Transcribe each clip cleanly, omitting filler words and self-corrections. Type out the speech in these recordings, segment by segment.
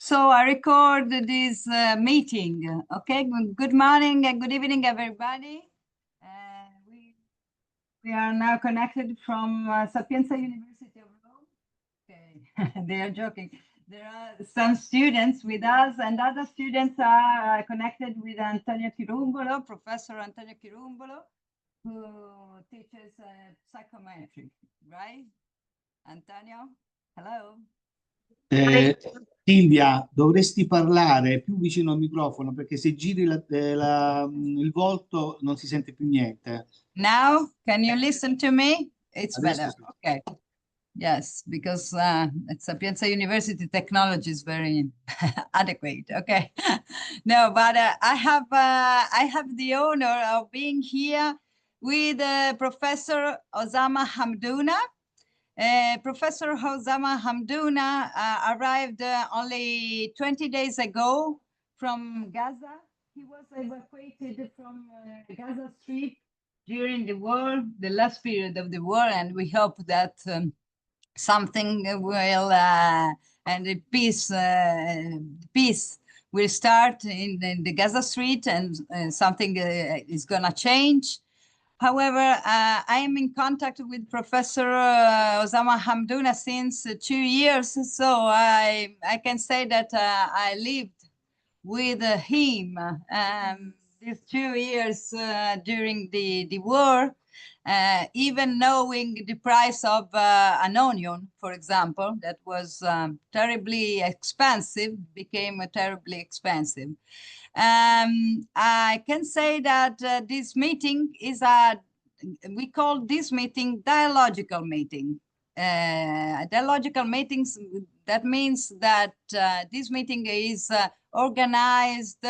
So I record this meeting. Okay, good morning and good evening, everybody. We are now connected from Sapienza University of Rome. Okay, they are joking. There are some students with us, and other students are connected with Antonio Chirumbolo, Professor Antonio Chirumbolo, who teaches psychometry, right? Antonio, hello. Silvia, dovresti parlare più vicino al microfono perché se giri il volto non si sente più niente. Now, can you listen to me? It's Adesso better. sì. Okay. Yes, because at Sapienza University technology is very adequate. Okay. No, but I have the honor of being here with Professor Osama Hamdouna. Professor Osama Hamdouna arrived only 20 days ago from Gaza. He was evacuated from Gaza Strip during the war, the last period of the war, and we hope that something will and the peace will start in the Gaza Street, and something is gonna change. However, I am in contact with Professor Osama Hamdouna since 2 years, so I can say that I lived with him these 2 years during the war, even knowing the price of an onion, for example, that was terribly expensive, became terribly expensive. I can say that this meeting is we call this meeting dialogical meeting. Dialogical meetings, that means that this meeting is organized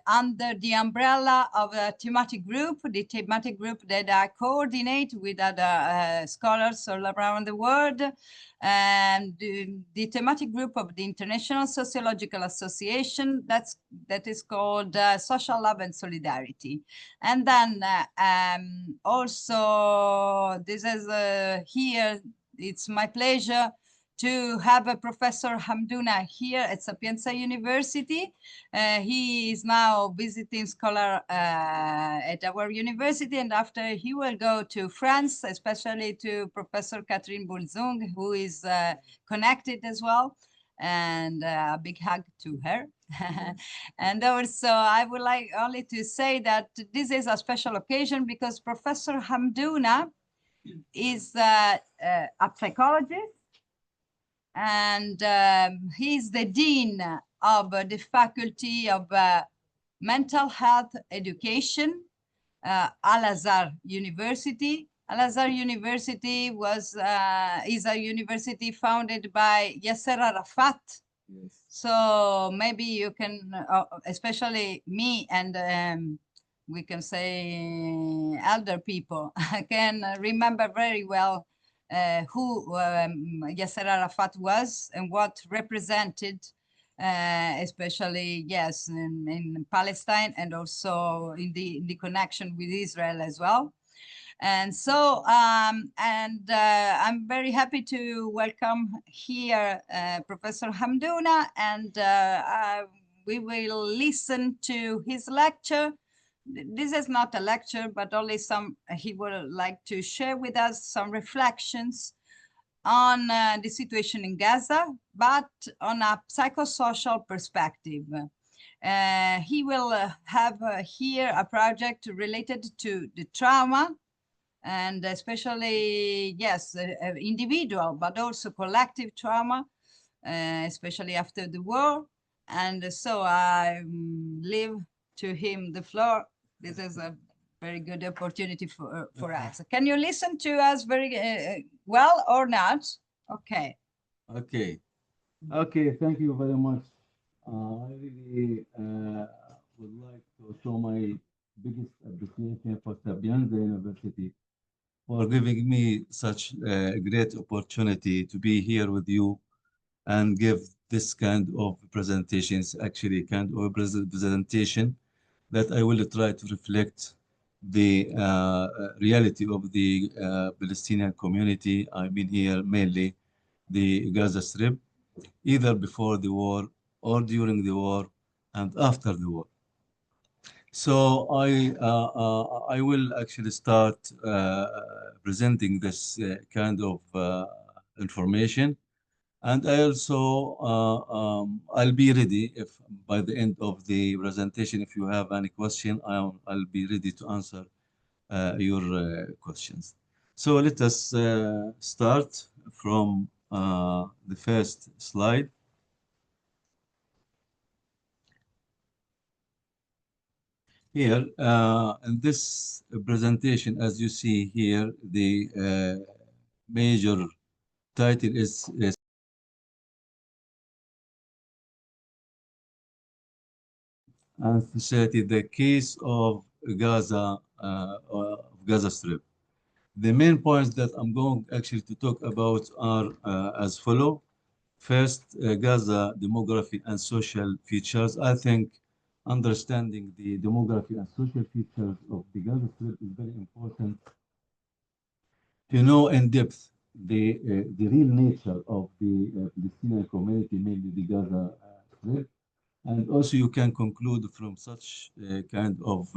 under the umbrella of a thematic group, the thematic group that I coordinate with other scholars all around the world, and the thematic group of the International Sociological Association, that is called Social Love and Solidarity. And then also, this is here, it's my pleasure to have a Professor Hamdouna here at Sapienza University. He is now visiting scholar at our university, and after he will go to France, especially to Professor Catherine Boulzung, who is connected as well, and a big hug to her. And also, I would like only to say that this is a special occasion because Professor Hamdouna is a psychologist, and he's the dean of the Faculty of Mental Health Education, Al-Azhar University. Al-Azhar University is a university founded by Yasser Arafat. Yes. So maybe you can, especially me and we can say elder people, can remember very well who Yasser Arafat was and what represented, especially, yes, in Palestine, and also in the connection with Israel as well. And so, I'm very happy to welcome here Professor Hamdouna, and we will listen to his lecture. This is not a lecture, but only he would like to share with us some reflections on the situation in Gaza, but on a psychosocial perspective. He will have here a project related to the trauma, and especially, yes, individual, but also collective trauma, especially after the war. And so I leave to him the floor. This is a very good opportunity for us. Can you listen to us very well or not? Okay. Okay. Okay, thank you very much. I really would like to show my biggest appreciation for Sapienza University for giving me such a great opportunity to be here with you and give this kind of presentations, actually kind of presentation that I will try to reflect the reality of the Palestinian community. I've been here mainly the Gaza Strip, either before the war or during the war and after the war. So I will actually start presenting this kind of information, and I also I'll be ready if by the end of the presentation, if you have any question, I'll be ready to answer your questions. So let us start from the first slide. Here, in this presentation, as you see here, the major title is and Society, the case of Gaza, Gaza Strip. The main points that I'm going actually to talk about are as follow. First, Gaza demography and social features. I think understanding the demography and social features of the Gaza Strip is very important to know in depth the real nature of the Palestinian community, mainly the Gaza Strip. And also you can conclude from such kind of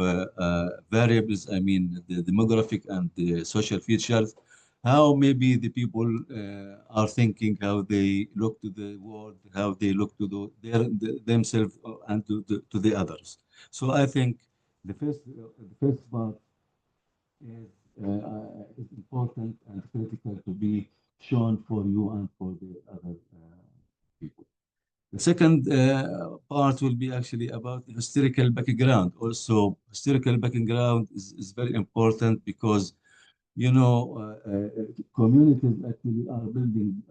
variables, I mean, the demographic and the social features, how maybe the people are thinking, how they look to the world, how they look to themselves and to the others. So I think the first part is important and critical to be shown for you and for the other people. The second part will be actually about the historical background. Also, historical background is very important because, you know, communities actually are building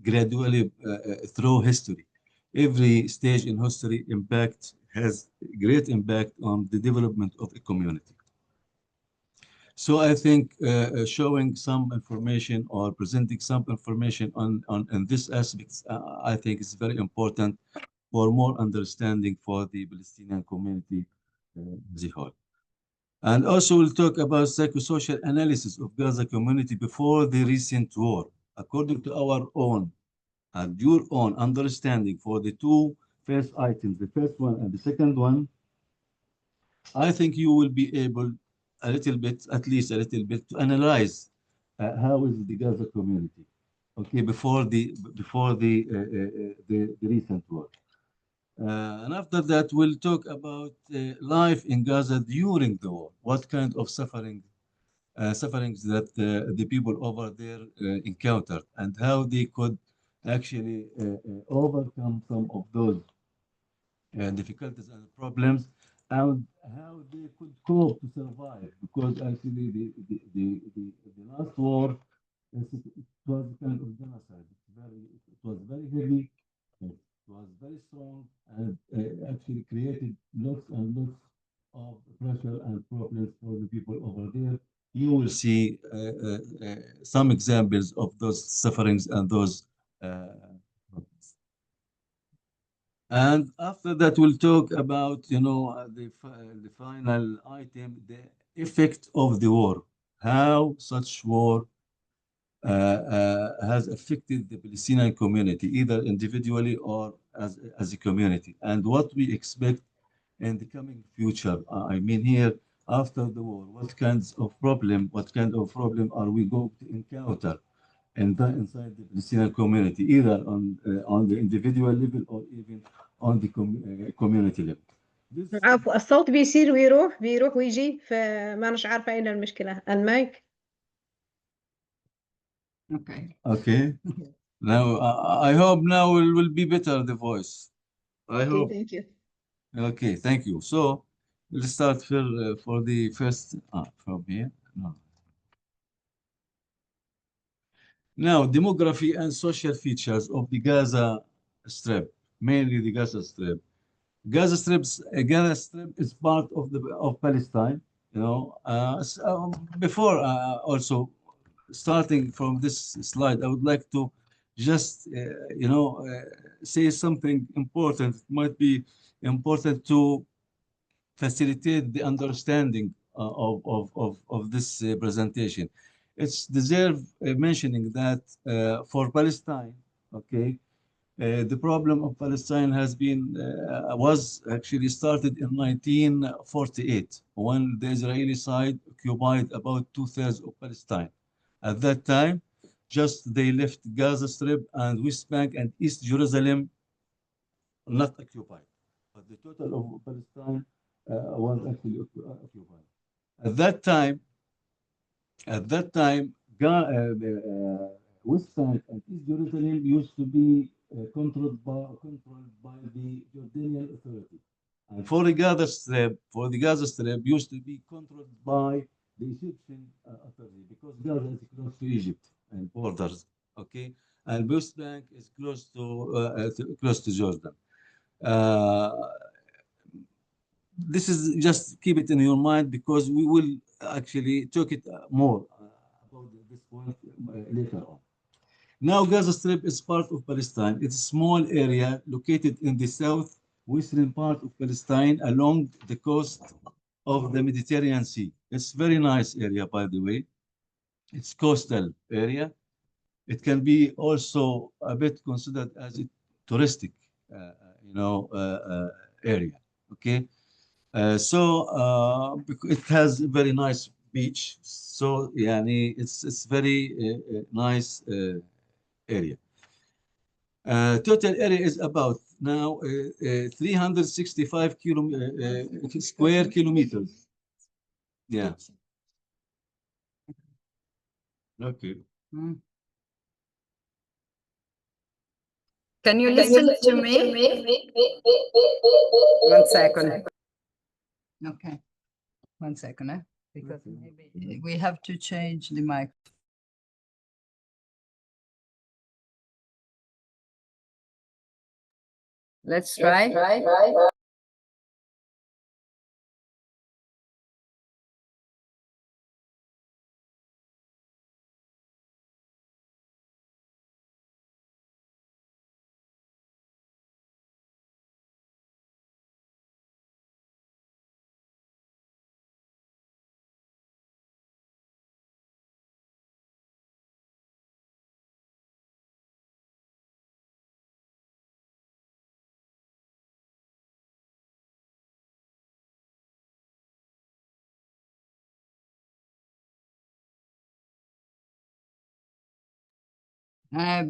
gradually through history. Every stage in history has great impact on the development of a community. So I think showing some information or presenting some information on this aspect, I think is very important for more understanding for the Palestinian community as a whole. And also we'll talk about psychosocial analysis of Gaza community before the recent war, according to our own and your own understanding for the two first items, the first one and the second one. I think you will be able a little bit, at least a little bit, to analyze how is the Gaza community, okay, before the recent war. And after that, we'll talk about life in Gaza during the war. What kind of sufferings that the people over there encountered, and how they could actually overcome some of those difficulties and problems, and how they could cope to survive. Because actually, the last war, it was kind of genocide. It was very heavy. It was very strong, and actually created lots and lots of pressure and problems for the people over there. You will see some examples of those sufferings and those problems. And after that, we'll talk about, you know, the final item, the effect of the war, how such war has affected the Palestinian community, either individually or as a community, and what we expect in the coming future. I mean here, after the war, what kind of problem are we going to encounter inside the Palestinian community, either on the individual level or even on the community level. This, عفوا الصوت بيصير ويروح ويجي فما مش عارفة أين المشكلة المايك. Okay. okay. Now I hope now will be better the voice. I Okay, hope. thank you. Okay, thank you. So we'll start for the first from here. No. Now, demography and social features of the Gaza Strip, mainly the Gaza Strip. Gaza Strip is part of Palestine. You know, before also starting from this slide, I would like to just you know say something important. It might be important to facilitate the understanding of this presentation. It's deserve mentioning that for Palestine, okay, The problem of Palestine was actually started in 1948 when the Israeli side occupied about 2/3 of Palestine. At that time, just they left Gaza Strip and West Bank and East Jerusalem not occupied, but the total of Palestine was actually occupied. At that time, the West Bank and East Jerusalem used to be controlled by the Jordanian Authority, and for the Gaza Strip used to be controlled by the Egyptian Authority because Gaza is close to Egypt and borders, okay, and West Bank is close to Jordan. Uh, this is just keep it in your mind because we will actually talk it more about this point later on. Now, Gaza Strip is part of Palestine. It's a small area located in the southwestern part of Palestine along the coast of the Mediterranean Sea. It's a very nice area, by the way. It's coastal area. It can be also a bit considered as a touristic, area. Okay. It has a very nice beach. So, yani, it's very nice area. Total area is about now 365 square kilometers. Yeah. Okay. Can you listen to me? 1 second. Okay. 1 second, because maybe we have to change the mic. Let's try.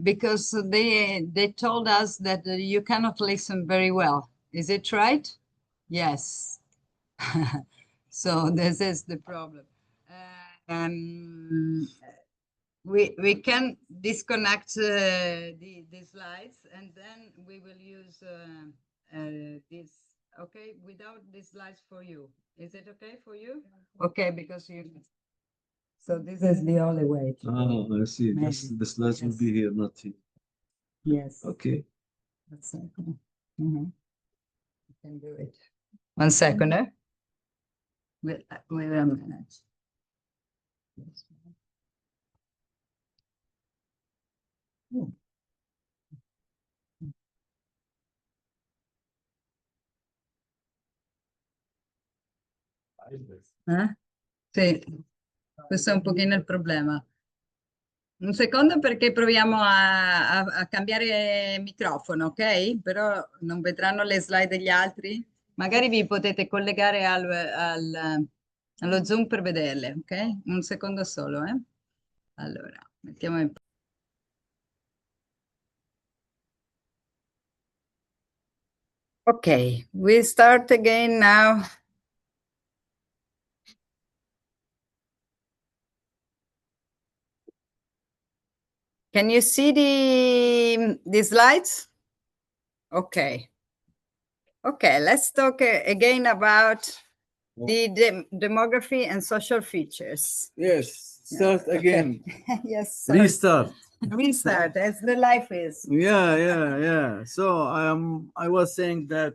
Because they told us that you cannot listen very well. Is it right? Yes. So this is the problem. We can disconnect the slides and then we will use this. Okay, without the slides for you. Is it okay for you? Okay, because you. So this is the only way. Oh, I see. The slides will be here, not here. Yes. Okay. That's okay. You can do it. 1 second. Wait a minute. Sì, questo è un pochino il problema. Un secondo perché proviamo a cambiare microfono, ok? Però non vedranno le slide degli altri. Magari vi potete collegare allo Zoom per vederle, ok? Un secondo solo, eh? Allora, mettiamo in... Ok, we start again now. Can you see the slides? Okay. Okay, let's talk again about the demography and social features. Yes, start again. Okay. Yes. Sorry. Restart. Restart, as the life is. Yeah. So I was saying that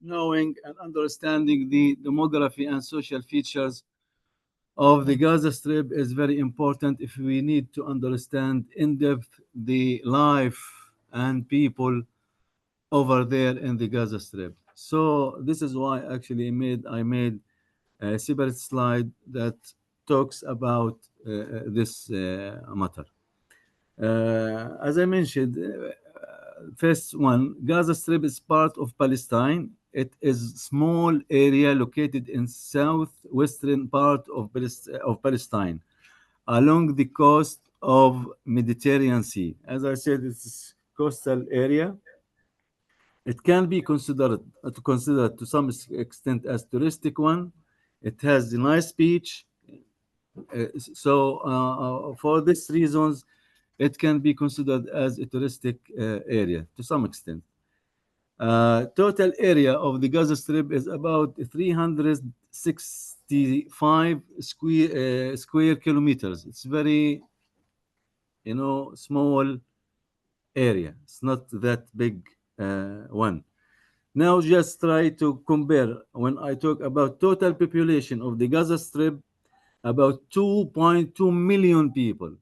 knowing and understanding the demography and social features of the Gaza Strip is very important if we need to understand in depth the life and people over there in the Gaza Strip. So this is why actually I made a separate slide that talks about this matter. As I mentioned, first one, Gaza Strip is part of Palestine. It is small area located in southwestern part of Palestine, along the coast of Mediterranean Sea. As I said, it's coastal area. It can be considered to some extent as touristic one. It has a nice beach. For these reasons, it can be considered as a touristic area to some extent. Total area of the Gaza Strip is about 365 square kilometers. It's very, small area. It's not that big one. Now just try to compare. When I talk about total population of the Gaza Strip, about 2.2 million people,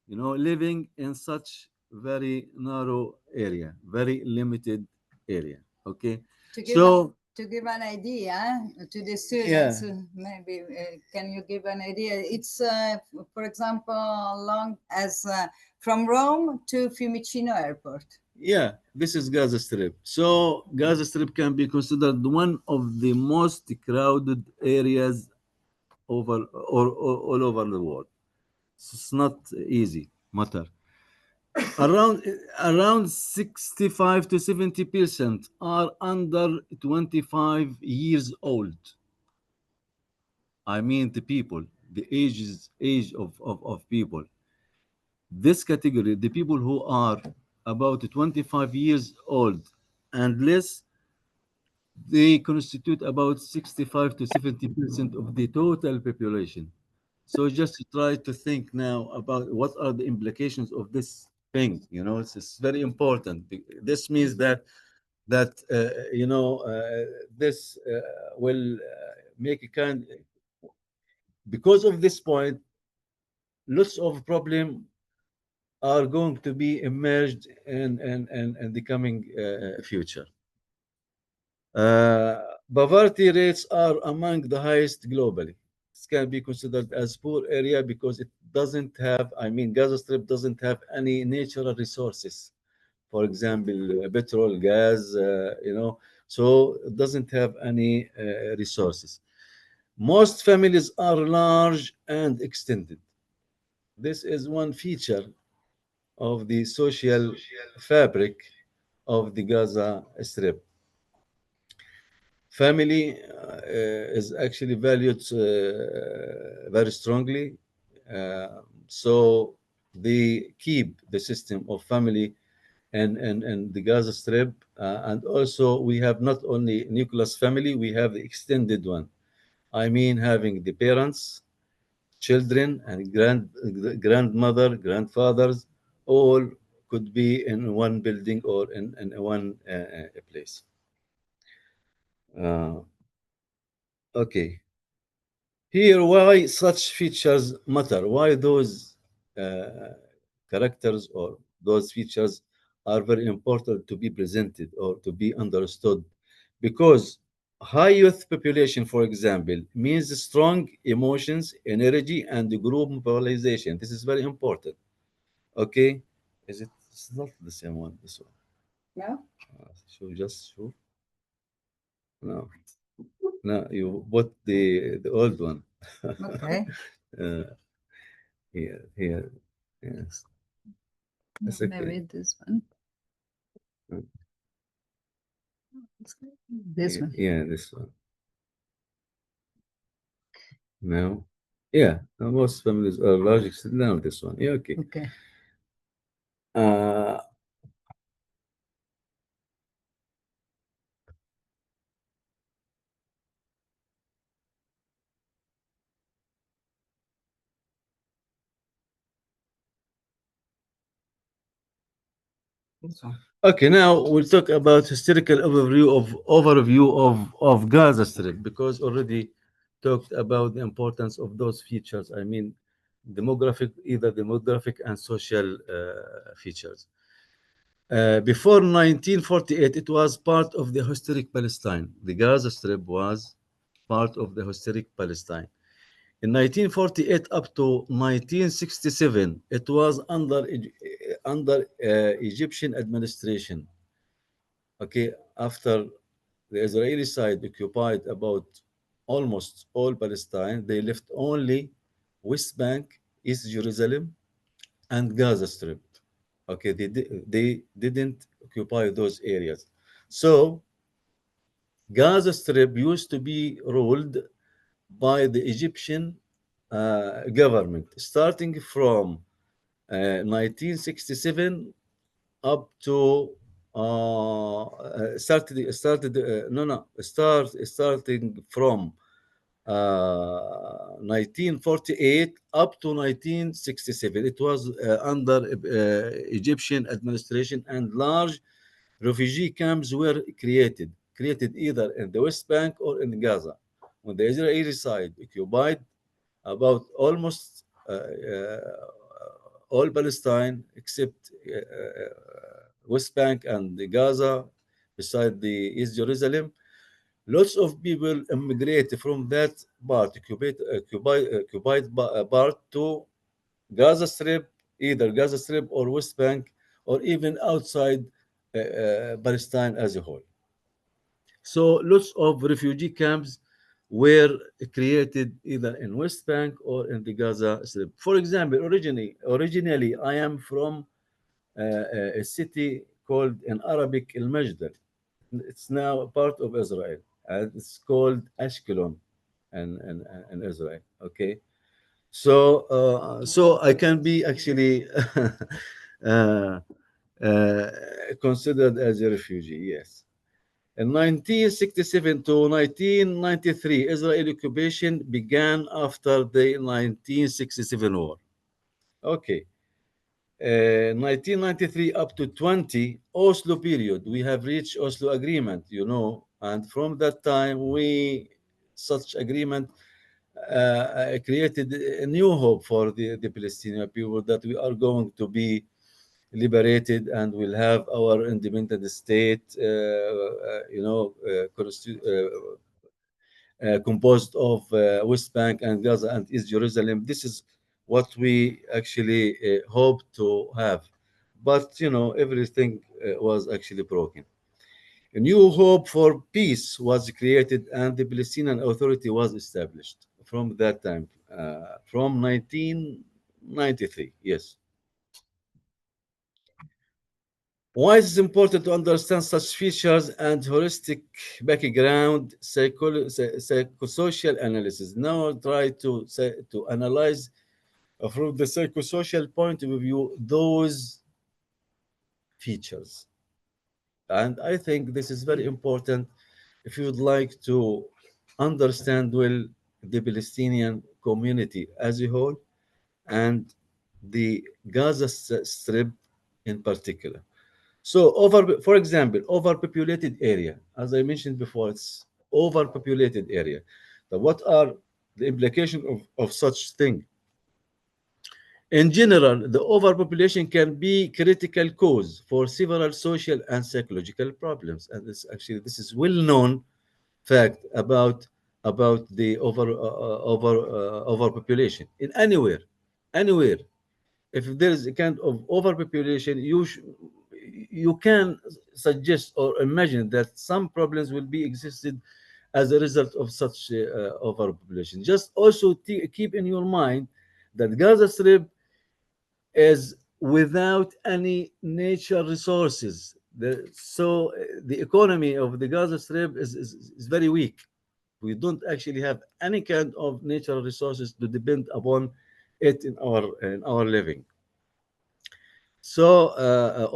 living in such very narrow area, very limited area. Okay. To give an idea to the students, Yeah. maybe can you give an idea? It's, for example, long as from Rome to Fiumicino Airport. Yeah, this is Gaza Strip. So Gaza Strip can be considered one of the most crowded areas all over the world. It's not easy matter. Around 65 to 70% are under 25 years old. I mean the people, the age of people. This category, the people who are about 25 years old and less, they constitute about 65 to 70% of the total population. So just try to think now about what are the implications of this thing. It's very important. This means that this will make a kind, because of this point, lots of problem are going to be emerged in the coming future. Poverty rates are among the highest globally. It can be considered as poor area because it doesn't have, Gaza Strip doesn't have any natural resources. For example, petrol, gas, so it doesn't have any resources. Most families are large and extended. This is one feature of the social fabric of the Gaza Strip. Family is actually valued very strongly. So they keep the system of family and the Gaza Strip. And also we have not only nucleus family, we have the extended one. Having the parents, children, and grandmother, grandfathers, all could be in one building or in one place. Okay. Here, why such features matter? Why those characters or those features are very important to be presented or to be understood? Because high youth population, for example, means strong emotions, energy, and group mobilization. This is very important. Okay, it's not the same one. This one. No? Sure. No, no. You bought the old one. Okay. Here. Yes. That's okay. Maybe this one. This one. Yeah, this one. No. Yeah, most families are large extent. Now this one. Yeah, okay. Okay. Uh, Okay, now we'll talk about historical overview of Gaza Strip, because already talked about the importance of those features. Either demographic and social features. Before 1948, it was part of the historic Palestine. The Gaza Strip was part of the historic Palestine. In 1948 up to 1967, it was under Egyptian administration. Okay, after the Israeli side occupied about almost all Palestine, they left only West Bank, East Jerusalem, and Gaza Strip. Okay, they didn't occupy those areas. So Gaza Strip used to be ruled by the Egyptian government, starting from 1967 up to starting from 1948 up to 1967. It was under Egyptian administration, and large refugee camps were created either in the West Bank or in Gaza. On the Israeli side, occupied about almost all Palestine except West Bank and Gaza, beside the East Jerusalem. Lots of people immigrate from that part, occupied part to Gaza Strip, either Gaza Strip or West Bank, or even outside Palestine as a whole. So lots of refugee camps were created either in West Bank or in the Gaza Strip. For example, originally I am from a city called in Arabic Al-Majd. It's now a part of Israel, and it's called Ashkelon in Israel. Okay, so I can be actually uh, considered as a refugee. Yes. In 1967 to 1993, Israeli occupation began after the 1967 war. Okay. 1993 up to 20, Oslo period, we have reached Oslo agreement, and from that time, such agreement created a new hope for the Palestinian people that we are going to be liberated and will have our independent state, composed of West Bank and Gaza and East Jerusalem. This is what we actually hope to have. But, everything was actually broken. A new hope for peace was created and the Palestinian Authority was established from that time, from 1993. Yes. Why is it important to understand such features and holistic background psychosocial analysis? Now I'll try to analyze from the psychosocial point of view those features. And I think this is very important if you would like to understand well the Palestinian community as a whole and the Gaza Strip in particular. So, for example, overpopulated area, as I mentioned before, it's overpopulated area. But what are the implications of such thing? In general, the overpopulation can be critical cause for several social and psychological problems, and this is well-known fact about the overpopulation in anywhere. If there is a kind of overpopulation, you can suggest or imagine that some problems will be existed as a result of such overpopulation. Just also keep in your mind that Gaza Strip is without any natural resources. So the economy of the Gaza Strip is very weak. We don't actually have any kind of natural resources to depend upon it in our living. So,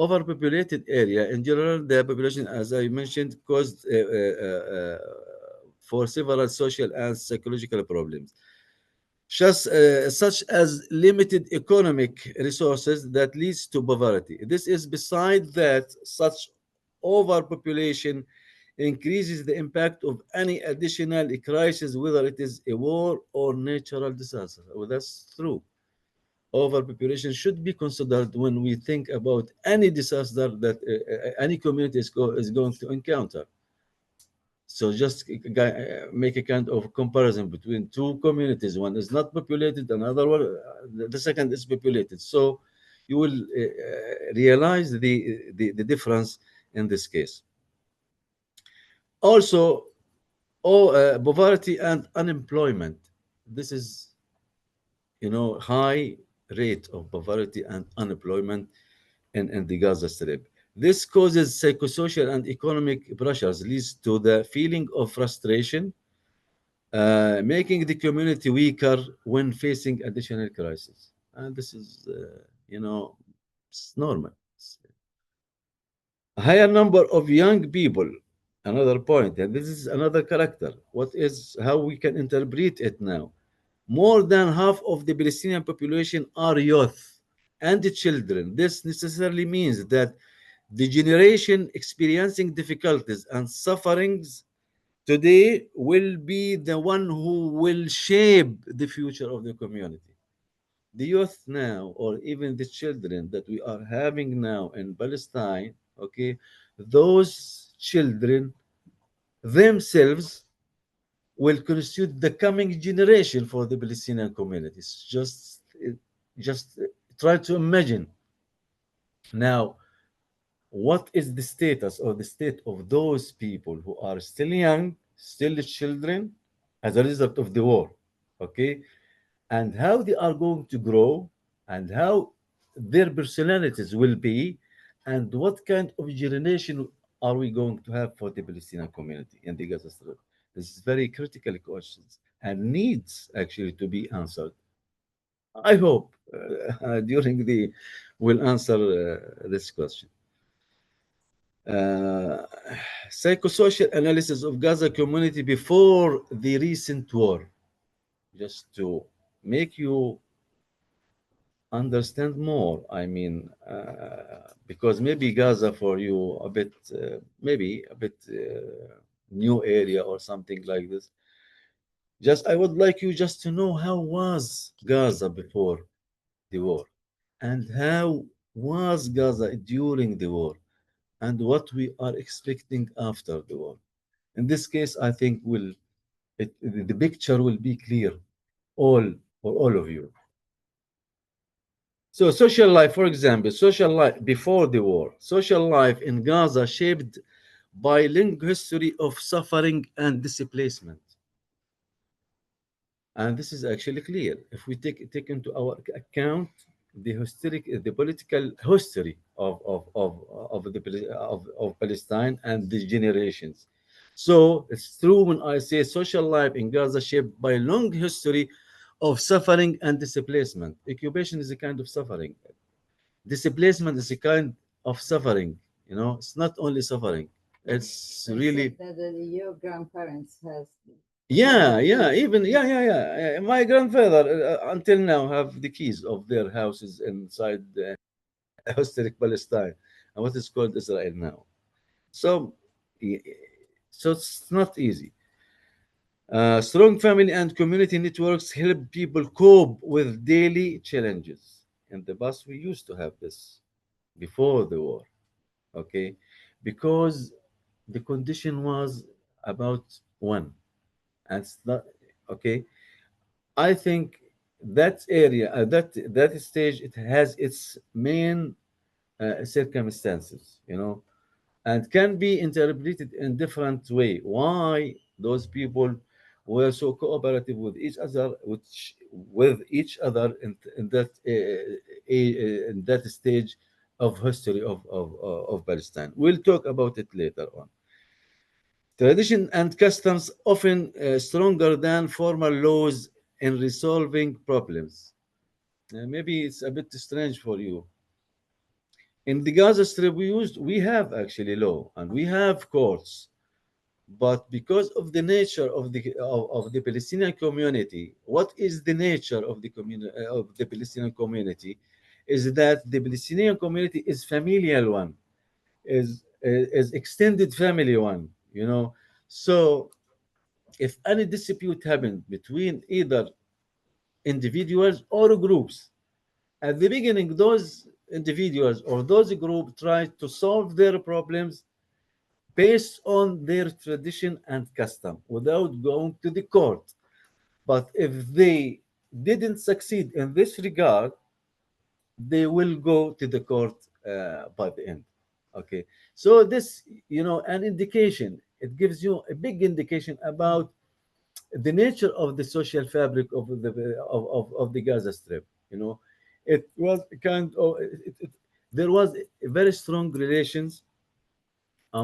overpopulated area in general, the population, as I mentioned, caused for several social and psychological problems, such as limited economic resources that leads to poverty. This is beside that such overpopulation increases the impact of any additional crisis, whether it is a war or natural disaster. Well, that's true. Overpopulation should be considered when we think about any disaster that any community is going to encounter. So just make a kind of comparison between two communities. One is not populated, another one, the second is populated. So you will realize the difference in this case. Also, poverty and unemployment. This is, high rate of poverty and unemployment in the Gaza Strip. This causes psychosocial and economic pressures, leads to the feeling of frustration, making the community weaker when facing additional crisis. And this is, it's normal. A higher number of young people, another point, and this is another character. What is how we can interpret it now? More than half of the Palestinian population are youth and children. This necessarily means that the generation experiencing difficulties and sufferings today will be the one who will shape the future of the community. The youth now, or even the children that we are having now in Palestine, okay, those children themselves will constitute the coming generation for the Palestinian communities. Just try to imagine now what is the status or the state of those people who are still young, still children, as a result of the war, okay, and how they are going to grow, and how their personalities will be, and what kind of generation are we going to have for the Palestinian community in the Gaza Strip. This is very critical questions and needs actually to be answered. I hope during the we'll answer this question. uh, Psychosocial analysis of Gaza community before the recent war, just to make you understand more. I mean, because maybe Gaza for you a bit, maybe a bit new area or something like this. Just I would like you just to know how was Gaza before the war, and how was Gaza during the war, and what we are expecting after the war. In this case, I think the picture will be clear all for all of you. So social life, for example, social life before the war, social life in Gaza shaped by long history of suffering and displacement. And this is actually clear. If we take into our account the political history of Palestine and the generations. So it's true when I say social life in Gaza shaped by long history of suffering and displacement. Occupation is a kind of suffering. Displacement is a kind of suffering. It's not only suffering. It's really that your grandparents has. yeah, even yeah. My grandfather until now have the keys of their houses inside historic Palestine, and what is called Israel now. So, y- so it's not easy. Strong family and community networks help people cope with daily challenges. In the past, we used to have this before the war, okay, because the condition was about one, and it's not okay. I think that area, that stage, it has its main circumstances, and can be interpreted in different way. Why those people were so cooperative with each other, in that stage of history of Palestine. We'll talk about it later on. Tradition and customs often stronger than formal laws in resolving problems. Maybe it's a bit strange for you. In the Gaza Strip, we have actually law and we have courts, but because of the nature of the Palestinian community, what is the nature of the community of the Palestinian community? Is that the Palestinian community is familial one, is extended family one, So if any dispute happened between either individuals or groups, at the beginning, those individuals or those groups try to solve their problems based on their tradition and custom without going to the court. But if they didn't succeed in this regard, they will go to the court by the end. Okay, so this, an indication. It gives you a big indication about the nature of the social fabric of the Gaza Strip. It was kind of there was a very strong relations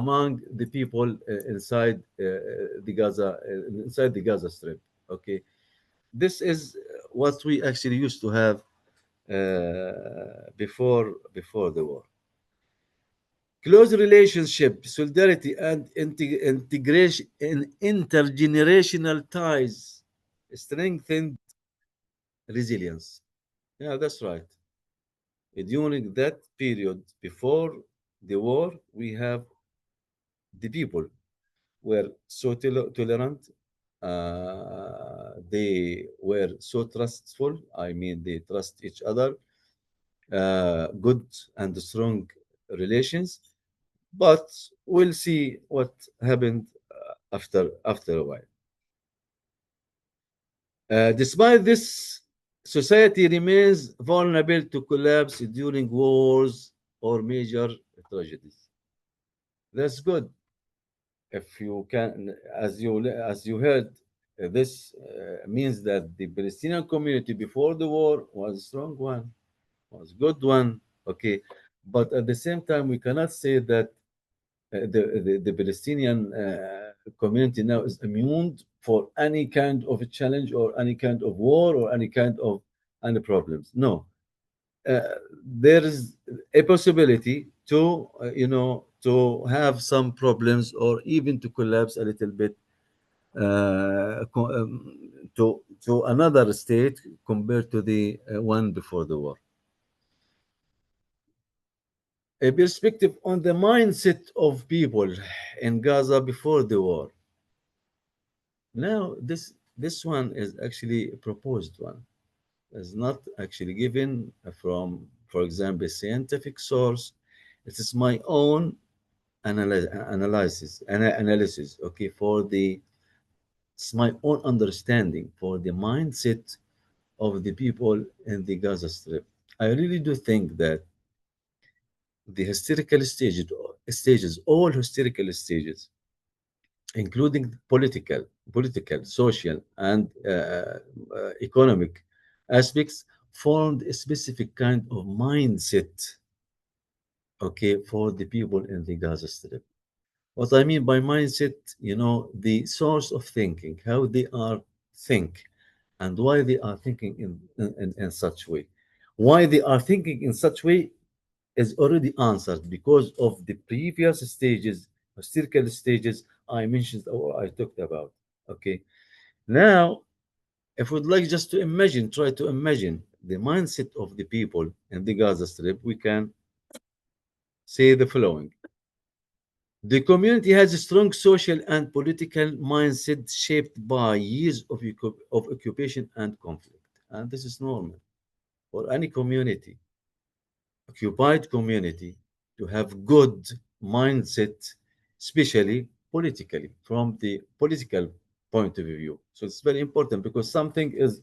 among the people inside inside the Gaza Strip. Okay, this is what we actually used to have before the war. Close relationship, solidarity, and integration in intergenerational ties strengthened resilience. Yeah, that's right. During that period before the war, we have the people were so tolerant. They were so trustful. I mean, they trust each other. Good and strong relations. But we'll see what happened after a while. Despite this, society remains vulnerable to collapse during wars or major tragedies. That's good. If you can, as you heard, this means that the Palestinian community before the war was a strong one, was a good one. Okay, but at the same time, we cannot say that the Palestinian community now is immune for any kind of a challenge or any kind of war or any kind of any problems. No, uh, there is a possibility to to have some problems or even to collapse a little bit to another state compared to the one before the war. A perspective on the mindset of people in Gaza before the war. Now, this one is actually a proposed one. It's not actually given from, for example, scientific source. It is my own analysis. Okay, it's my own understanding for the mindset of the people in the Gaza Strip. I really do think that the all historical stages, including political, social, and economic aspects, formed a specific kind of mindset, okay, for the people in the Gaza Strip. What I mean by mindset, the source of thinking, how they are think, and why they are thinking in such way. Why they are thinking in such way is already answered because of the previous stages, historical stages I mentioned or I talked about. Okay. Now, if we'd like just to try to imagine the mindset of the people in the Gaza Strip, we can say the following. The community has a strong social and political mindset shaped by years of occupation and conflict. And this is normal for any community, occupied community, to have good mindset, especially politically, from the political point of view. So it's very important because something is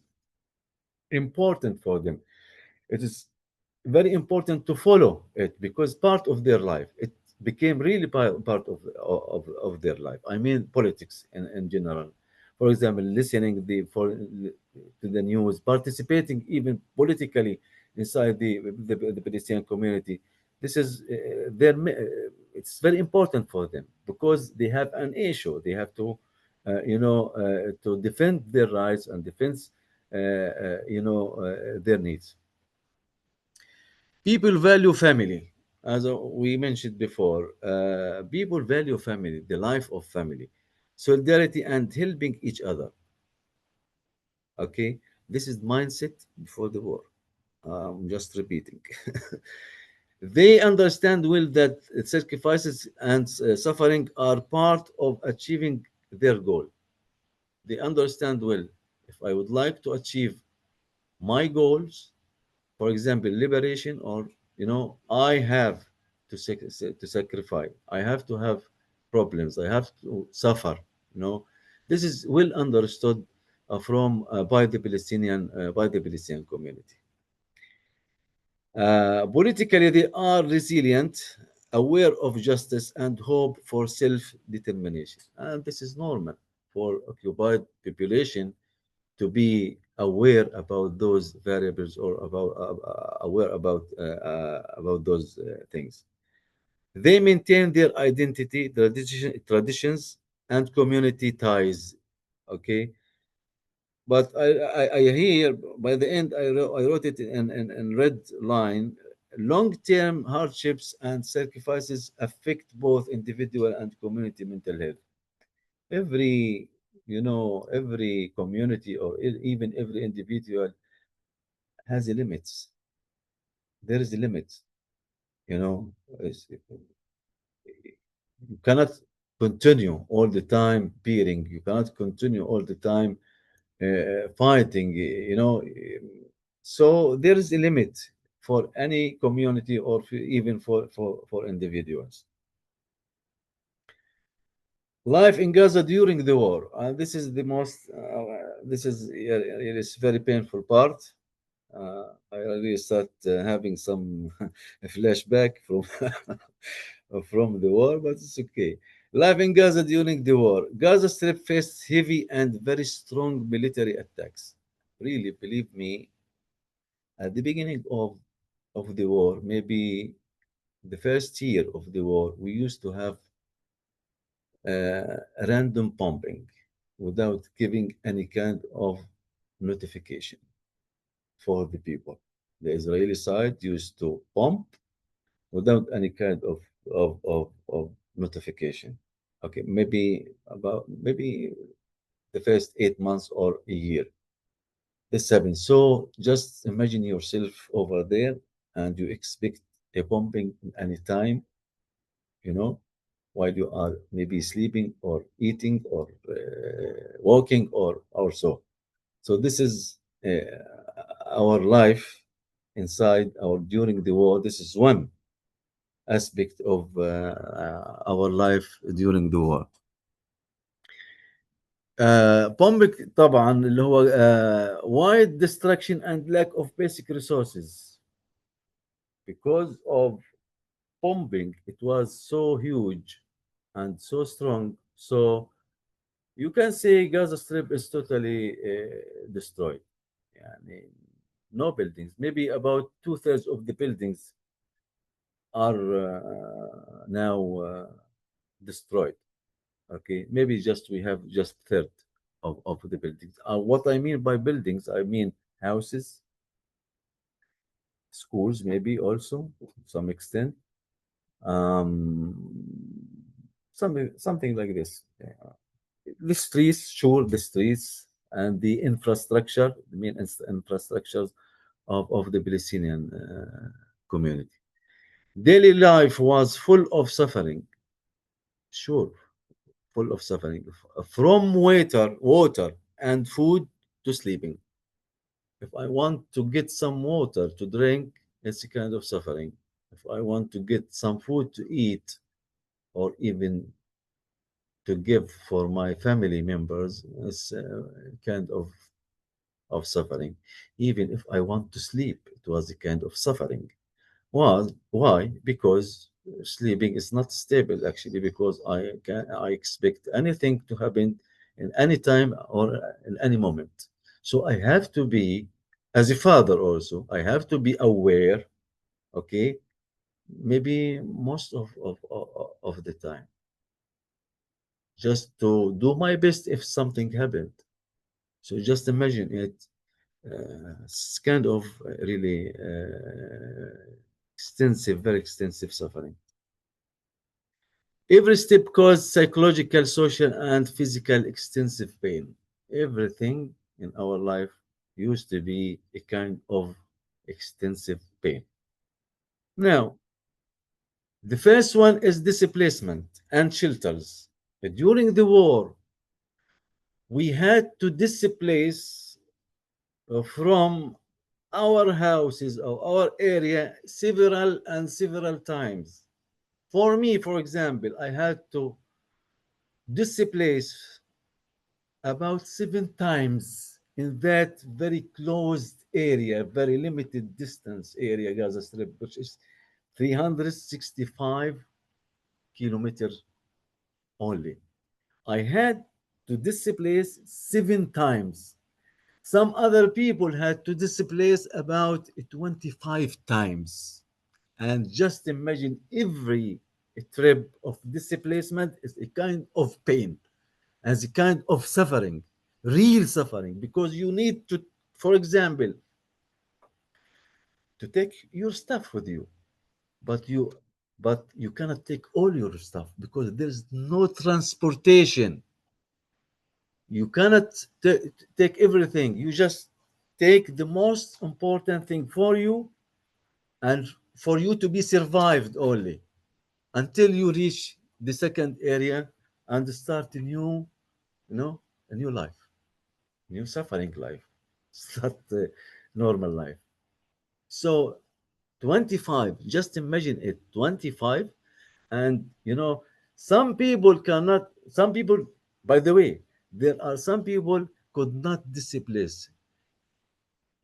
important for them. It is very important to follow it because part of their life. It became really part of their life. I mean, politics in general. For example, listening to the news, participating even politically inside the Palestinian community. This is it's very important for them because they have an issue. They have to, to defend their rights and defend, their needs. People value family, as we mentioned before. People value family, the life of family, solidarity, and helping each other. Okay, this is mindset before the war. I'm just repeating. They understand well that sacrifices and suffering are part of achieving their goal. They understand well if I would like to achieve my goals, for example, liberation, or I have to sacrifice. I have to have problems. I have to suffer. You know, this is well understood from by the Palestinian community. Politically, they are resilient, aware of justice, and hope for self-determination. And this is normal for occupied population to be aware about those variables or aware about those things. They maintain their identity, traditions, and community ties. Okay, but I hear by the end I wrote it in red line. Long-term hardships and sacrifices affect both individual and community mental health. Every every community or even every individual has a limits. There is a limit. You know, you cannot continue all the time beating. You cannot continue all the time fighting. You know, so there is a limit for any community or even for individuals. Life in Gaza during the war. This is the most. This is it is very painful part. I really start having some flashback from from the war, but it's okay. Life in Gaza during the war. Gaza Strip faced heavy and very strong military attacks. Really, believe me, at the beginning of the war, maybe the first year of the war, we used to have random bombing without giving any kind of notification for the people. The Israeli side used to bomb without any kind of notification. Okay, maybe the first 8 months or a year. This happens. So just imagine yourself over there and you expect a bombing any time, you know, while you are maybe sleeping or eating or walking or so. So this is our life inside or during the war. This is one aspect of our life during the war. bombing طبعا اللي هو wide destruction and lack of basic resources because of bombing. It was so huge and so strong. So you can say Gaza Strip is totally destroyed. يعني no buildings. Maybe about 2/3 of the buildings are now destroyed. Okay, maybe just we have just third of the buildings. What I mean by buildings, I mean houses, schools, maybe also to some extent. Um, something like this. The streets, sure, the streets and the infrastructure, the main infrastructures of the Palestinian community. Daily life was full of suffering. Sure, full of suffering, from water and food to sleeping. If I want to get some water to drink, it's a kind of suffering. If I want to get some food to eat, or even to give for my family members, it's a kind of suffering. Even if I want to sleep, it was a kind of suffering. Why? Because sleeping is not stable actually, because I expect anything to happen in any time or in any moment. So I have to be, as a father also, I have to be aware, okay, maybe most of the time, just to do my best if something happened. So just imagine it. It's kind of really very extensive suffering. Every step caused psychological, social, and physical extensive pain. Everything in our life used to be a kind of extensive pain. Now, the first one is displacement and shelters. During the war, we had to displace from our houses or our area several times. For me, for example, I had to displaced about 7 times in that very closed area, very limited distance area, Gaza Strip, which is 365 kilometers only. I had to displace 7 times. Some other people had to displace about 25 times. And just imagine every trip of displacement is a kind of pain, as a kind of suffering, real suffering, because you need to, for example, to take your stuff with you, but you cannot take all your stuff because there's no transportation. You cannot take everything. You just take the most important thing for you and for you to be survived only until you reach the second area and start a new, a new life, new suffering life. It's not a normal life. So 25, just imagine it, 25. And some people cannot, some people, by the way, there are some people could not displace.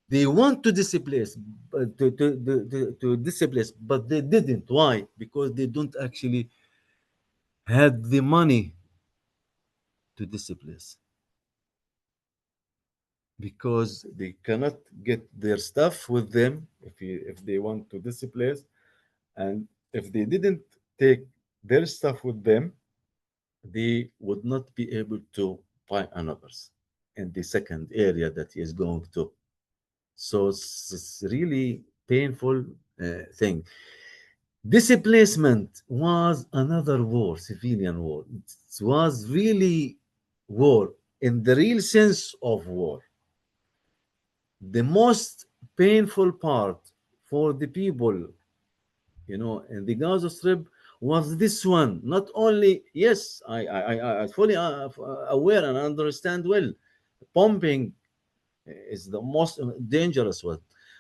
They want to displace, to displace, but they didn't. Why? Because they don't actually had the money to displace, because they cannot get their stuff with them if they want to displace, and if they didn't take their stuff with them, they would not be able to find another in the second area that he is going to. So it's really painful thing. Displacement was another war, civilian war. It was really war in the real sense of war. The most painful part for the people, in the Gaza Strip was this one. Not only, yes, I fully aware and understand well, bombing is the most dangerous one,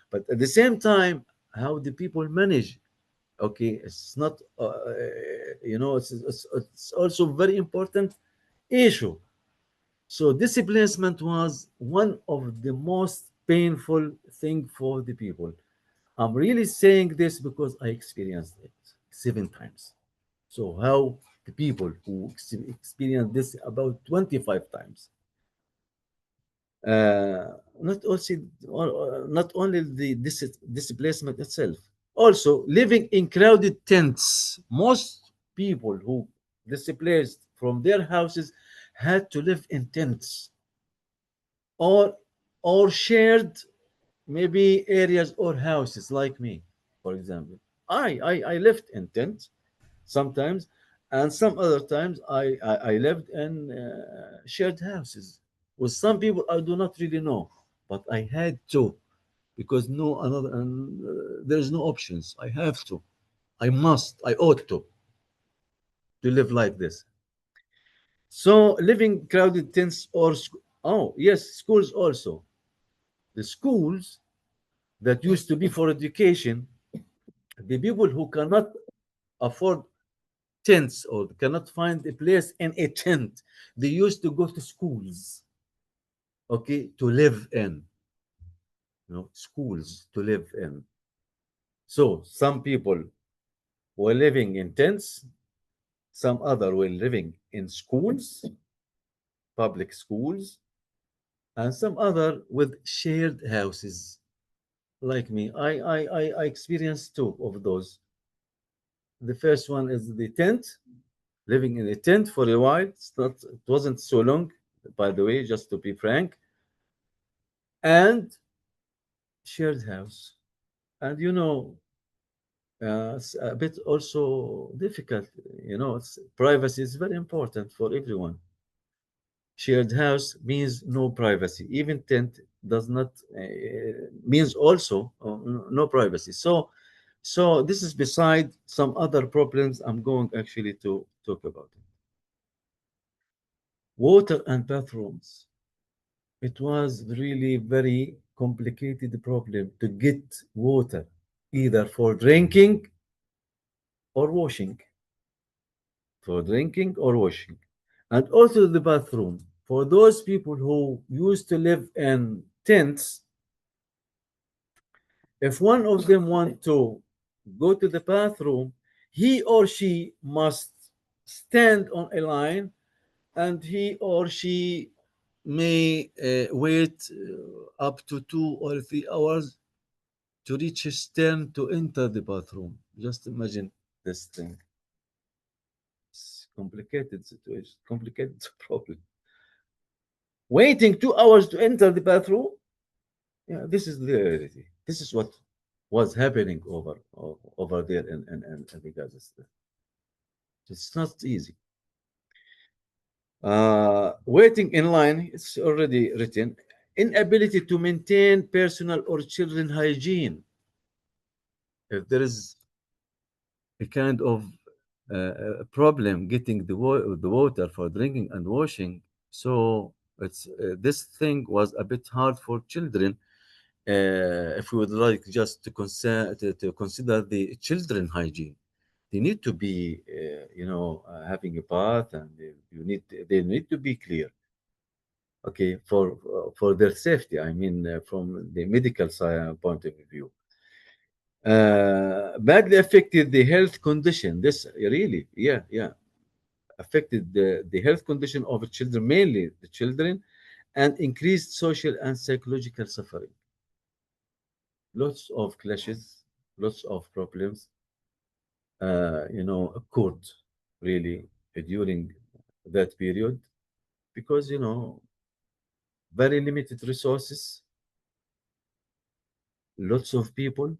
but at the same time, how the people manage. Okay, it's not, it's also very important issue. So displacement was one of the most painful thing for the people. I'm really saying this because I experienced it 7 times. So how the people who experience this about 25 times, not also, not only the displacement itself, also living in crowded tents. Most people who displaced from their houses had to live in tents, or shared maybe areas or houses, like me, for example. I lived in tent sometimes, and some other times I lived in shared houses with some people I do not really know, but I had to, because no another, and there's no options. I have to, I must, I ought to live like this. So living crowded tents, or oh yes, schools also. The schools that used to be for education, the people who cannot afford tents or cannot find a place in a tent, they used to go to schools, okay, to live in, schools to live in. So some people were living in tents, some other were living in schools, public schools, and some other with shared houses, like me. I experienced two of those. The first one is the tent, living in a tent for a while. It wasn't so long, by the way, just to be frank, and shared house. And it's a bit also difficult. Privacy is very important for everyone. Shared house means no privacy. Even tent does not means also no privacy. So this is beside some other problems I'm going actually to talk about. Water and bathrooms. It was really very complicated problem to get water, either for drinking or washing. For drinking or washing. And also the bathroom. For those people who used to live in tents, if one of them want to go to the bathroom, he or she must stand on a line, and he or she may wait up to 2 or 3 hours to reach his turn to enter the bathroom. Just imagine this thing. It's complicated situation, complicated problem. Waiting 2 hours to enter the bathroom. Yeah, this is the reality. This is what was happening over there in the Gaza Strip. It's not easy. Waiting in line, it's already written. Inability to maintain personal or children hygiene. If there is a kind of a problem getting the water for drinking and washing, so it's this thing was a bit hard for children. If we would like just to consider the children hygiene, they need to be, having a bath, and they need to be clear. Okay, for their safety. I mean, from the medical side point of view, badly affected the health condition. This really, yeah, affected the health condition of children, mainly the children, and increased social and psychological suffering. Lots of clashes, lots of problems, occurred really during that period, because very limited resources, lots of people,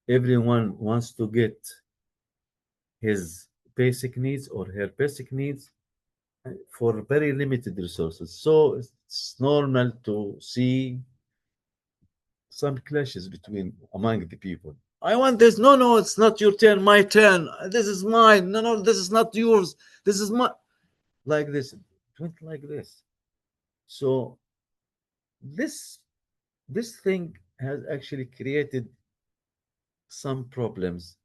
everyone wants to get his basic needs or her basic needs for very limited resources. So it's normal to see some clashes between among the people. I want this. No, no, it's not your turn. My turn. This is mine. No, no, this is not yours. This is my. Like this. It went like this. So this this thing has actually created some problems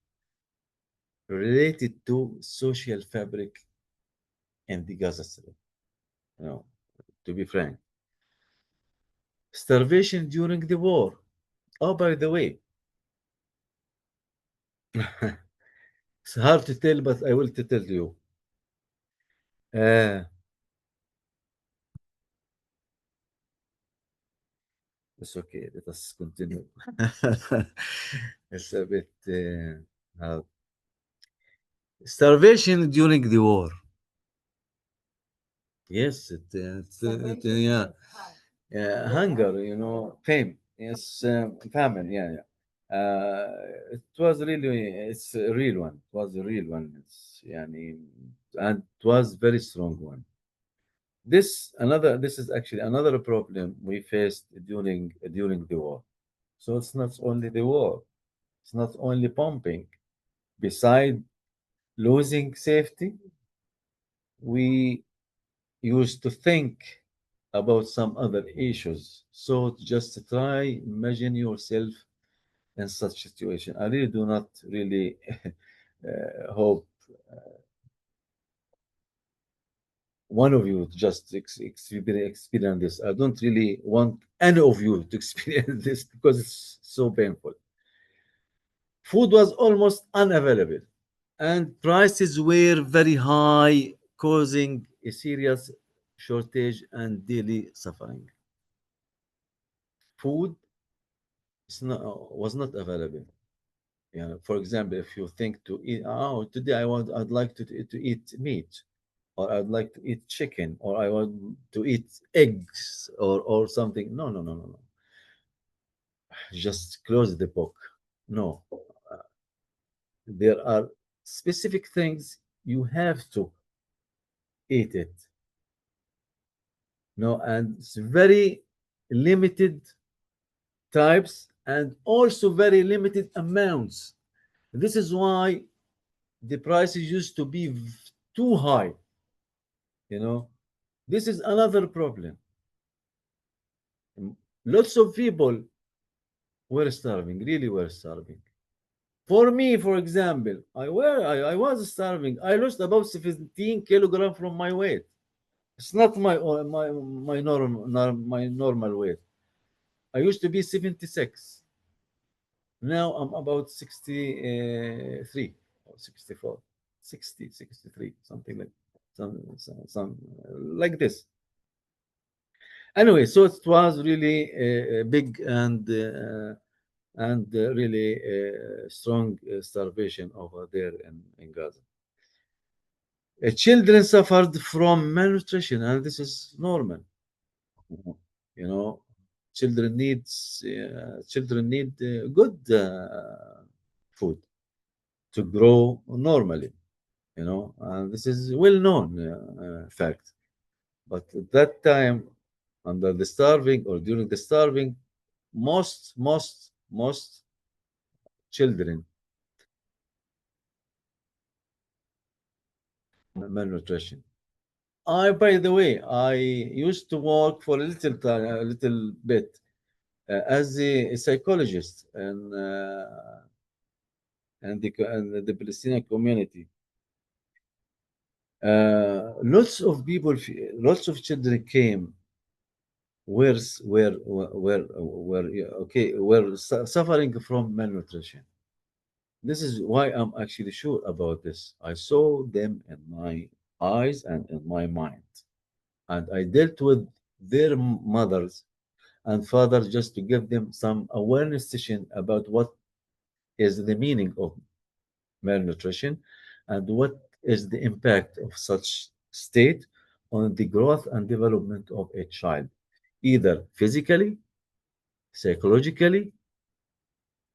related to social fabric in the Gaza Strip. You know, to be frank, starvation during the war. Oh, by the way, it's hard to tell, but I will tell you. Uh, it's okay. Let us continue. It's a bit hard. Starvation during the war. Yes, yeah, hunger. Fame. Yes, famine. Yeah, yeah. It was really, it's a real one. It was a real one. And it was very strong one. This is actually another problem we faced during the war. So it's not only the war, it's not only bombing. Beside losing safety, we used to think about some other issues. So just try imagine yourself in such situation. I really do not really hope one of you just experience this. I don't really want any of you to experience this because it's so painful. Food was almost unavailable, and prices were very high, causing a serious shortage and daily suffering. Food was not available. For example, if you think to eat, oh, today I'd like to eat meat, or I'd like to eat chicken, or I want to eat eggs, or something. No, no, no, no, no. Just close the book. No, there are specific things you have to eat it. No, and it's very limited types and also very limited amounts. This is why the prices used to be too high. This is another problem. Lots of people were starving, really were starving. For me, for example, I was starving. I lost about 17 kilograms from my weight. It's not my normal weight. I used to be 76. Now I'm about 63 or 64, 60, 63, something like some like this. Anyway, so it was really big and really strong starvation over there in Gaza. Children suffered from malnutrition, and this is normal. You know, children need good food to grow normally. You know, and this is well known fact. But at that time, under the starving or during the starving, most children malnutrition. By the way, I used to work for a little time, a little bit as a psychologist and the Palestinian community. Lots of children came were s- were yeah, okay were suffering from malnutrition. This is why I'm actually sure about this. I saw them in my eyes and in my mind, and I dealt with their mothers and fathers just to give them some awareness session about what is the meaning of malnutrition and what is the impact of such state on the growth and development of a child, either physically, psychologically,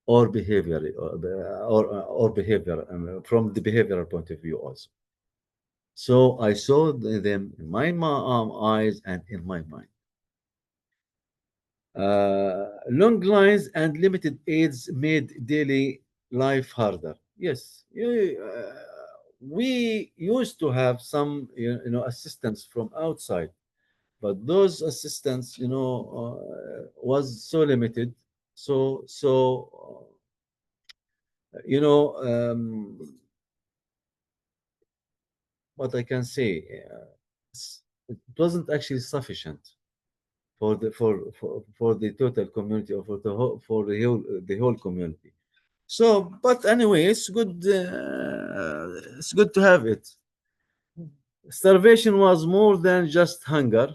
or behaviorally, or behavior from the behavioral point of view also. So I saw them in my eyes and in my mind. Long lines and limited aids made daily life harder. Yes, we used to have some assistance from outside, but those assistance was so limited. So you know what I can say. It wasn't actually sufficient for the total community or for the whole community. So, but anyway, it's good to have it. Starvation was more than just hunger.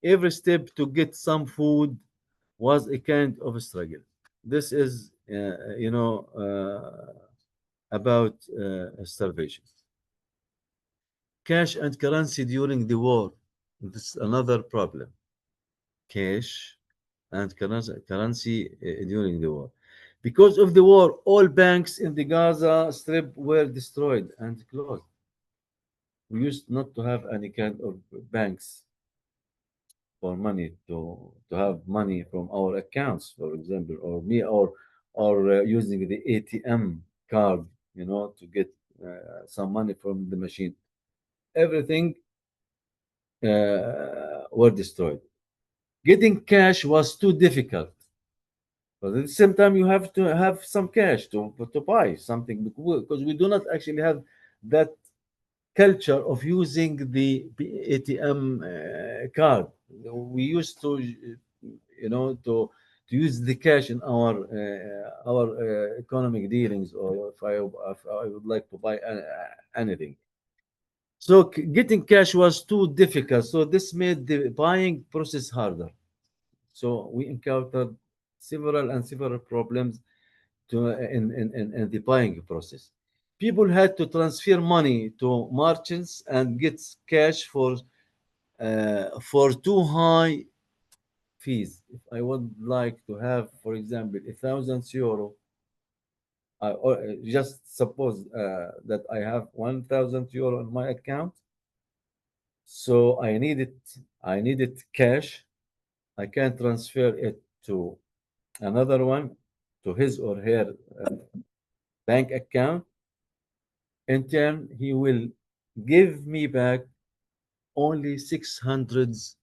Every step to get some food was a kind of a struggle. This is, about starvation. Cash and currency during the war. This is another problem. Cash and currency during the war. Because of the war, all banks in the Gaza Strip were destroyed and closed. We used not to have any kind of banks for money to have money from our accounts, for example, or using the ATM card, to get some money from the machine. Everything were destroyed. Getting cash was too difficult. But at the same time, you have to have some cash to buy something because we do not actually have that culture of using the ATM card. We used to, to use the cash in our economic dealings, or if I would like to buy anything. So getting cash was too difficult. So this made the buying process harder. So we encountered several problems in the buying process. People had to transfer money to merchants and get cash for too high fees. If I would like to have, for example, €1,000, or just suppose that I have €1,000 on my account, so I needed cash. I can transfer it to another one, to his or her bank account. In turn, he will give me back only €600,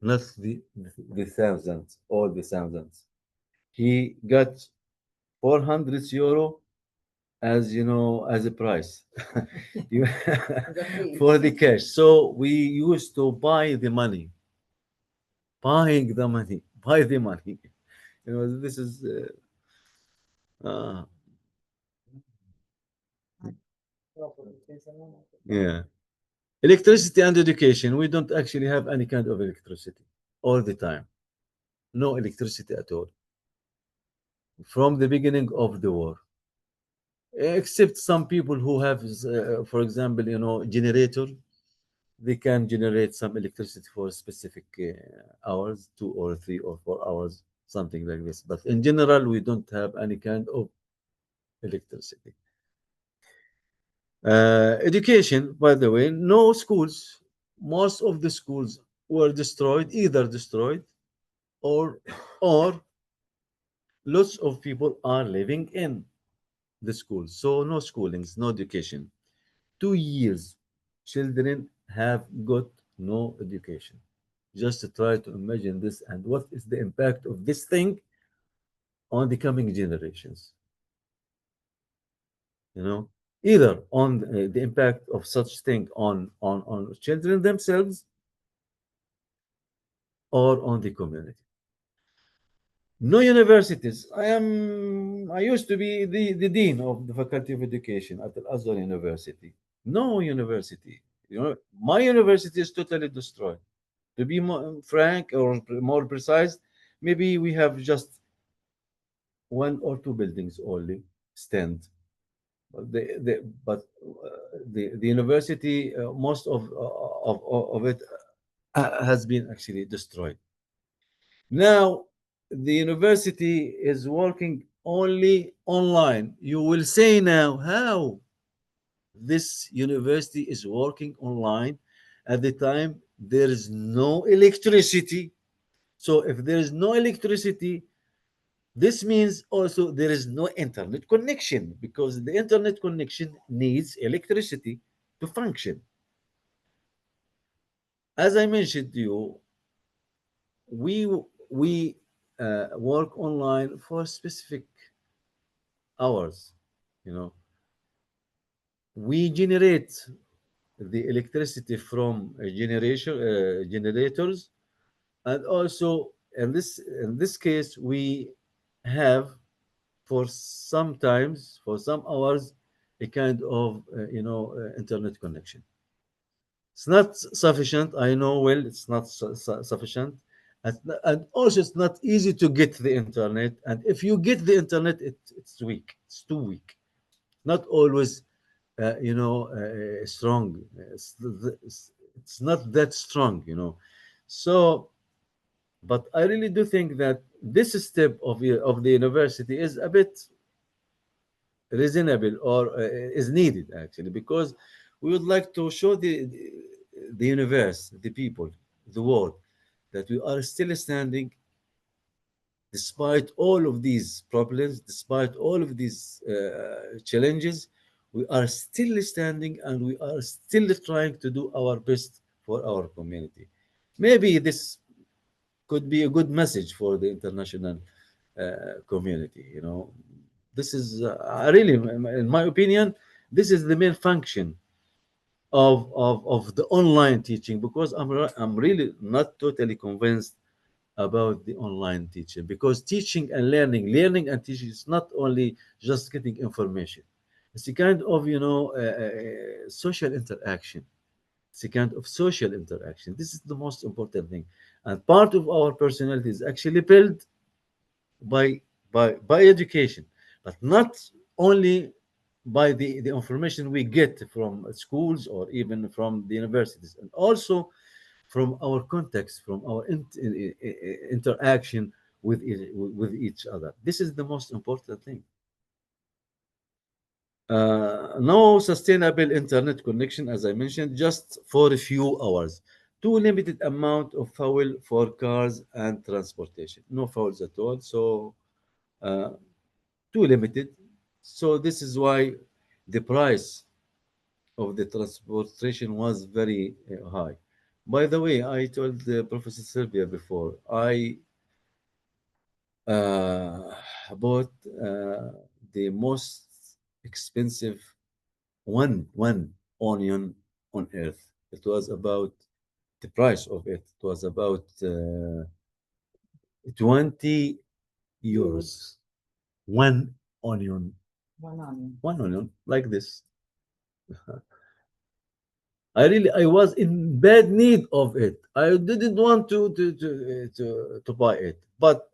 not the thousands or the thousands. He got €400 as you know, as a price you, for the cash. So we used to buy the money, buying the money, buy the money. You know, this is yeah. Electricity and education. We don't actually have any kind of electricity all the time. No electricity at all from the beginning of the war, except some people who have, for example, you know, generator. They can generate some electricity for specific hours, 2 or 3 or 4 hours, something like this. But in general, we don't have any kind of electricity. Education, by the way, no schools. Most of the schools were destroyed, either destroyed or or lots of people are living in the schools. So no schoolings, no education. 2 years, children have got no education. Just to try to imagine this and what is the impact of this thing on the coming generations. You know, either on the impact of such thing on children themselves or on the community. No universities. I used to be the dean of the Faculty of Education at Al-Azhar University. No university. You know, my university is totally destroyed. To be more frank or more precise, maybe we have just 1 or 2 buildings only stand. But the university, most of it has been actually destroyed. Now, the university is working only online. You will say now, how this university is working online at the time there is no electricity. So if there is no electricity, this means also there is no internet connection because the internet connection needs electricity to function. As I mentioned to you, we work online for specific hours. You know, we generate the electricity from generators, and also in this case we have for some hours a kind of internet connection. It's not sufficient. I know well it's not sufficient, and also it's not easy to get the internet. And if you get the internet, it's weak. It's too weak. Not always, strong. It's not that strong. So, but I really do think that this step of the university is a bit reasonable or is needed actually because we would like to show the universe, the people, the world that we are still standing despite all of these problems, despite all of these challenges. We are still standing and we are still trying to do our best for our community. Maybe this could be a good message for the international community. This is really, in my opinion, this is the main function of the online teaching because I'm really not totally convinced about the online teaching because teaching and learning and teaching is not only just getting information. It's a kind of social interaction. It's a kind of social interaction. This is the most important thing, and part of our personality is actually built by education, but not only by the information we get from schools or even from the universities, and also from our context, from our interaction with each other. This is the most important thing. No sustainable internet connection, as I mentioned, just for a few hours. Too limited amount of fuel for cars and transportation. No fuels at all. So uh, too limited. So this is why the price of the transportation was very high. By the way, I told Professor Sylvia before, I bought the most expensive one onion on earth. It was about the price of it. It was about 20 euros. One onion. One onion like this. I was in bad need of it. I didn't want to buy it, but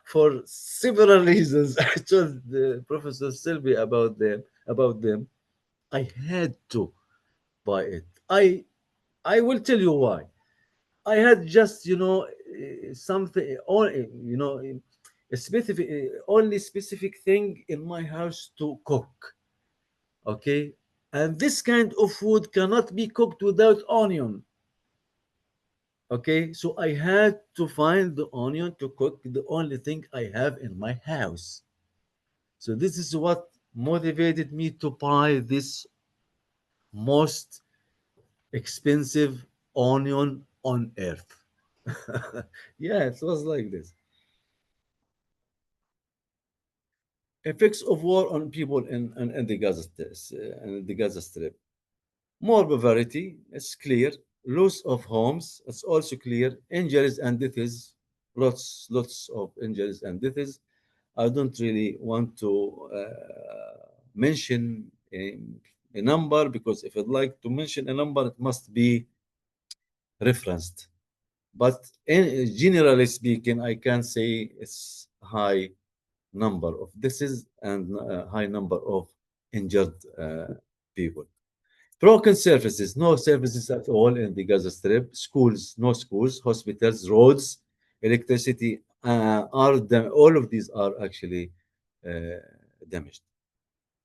for several reasons, I told the Professor Sylvie about them. I had to buy it. I will tell you why. I had just something or a specific only specific thing in my house to cook. Okay, and this kind of food cannot be cooked without onion. Okay, so I had to find the onion to cook the only thing I have in my house. So this is what motivated me to buy this most expensive onion on earth. Yeah, it was like this. Effects of war on people in the Gaza Strip. More poverty, it's clear. Loss of homes, it's also clear. Injuries and deaths, lots of injuries and deaths. I don't really want to mention a number, because if I'd like to mention a number, it must be referenced. But generally speaking, I can say it's high number of deaths and high number of injured people. Broken services, no services at all in the Gaza Strip. Schools, no schools. Hospitals, roads, electricity, all of these are actually uh, damaged.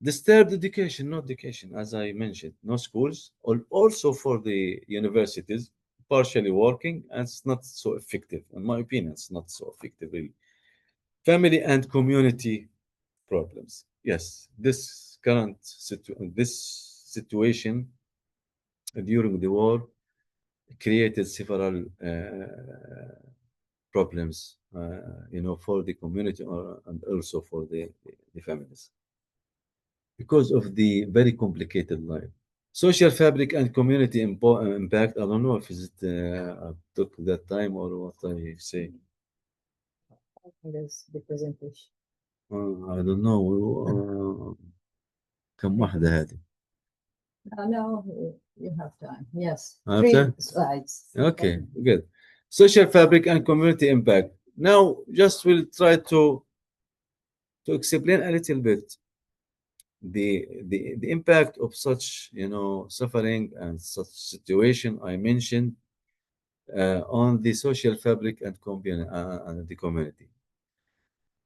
Disturbed education, no education, as I mentioned, no schools. Also for the universities, partially working, and it's not so effective. In my opinion, it's not so effective, really. Family and community problems. Yes, this situation during the war created several problems, for the community and also for the families, because of the very complicated life. Social fabric and community impact. I don't know if it took that time or what I say. Yes, the presentation. I don't know. كم واحدة هذه؟ No, you have time. Yes, I have three time? slides. Okay, good. Social fabric and community impact. Now, just we'll try to explain a little bit the impact of such suffering and such situation I mentioned on the social fabric and the community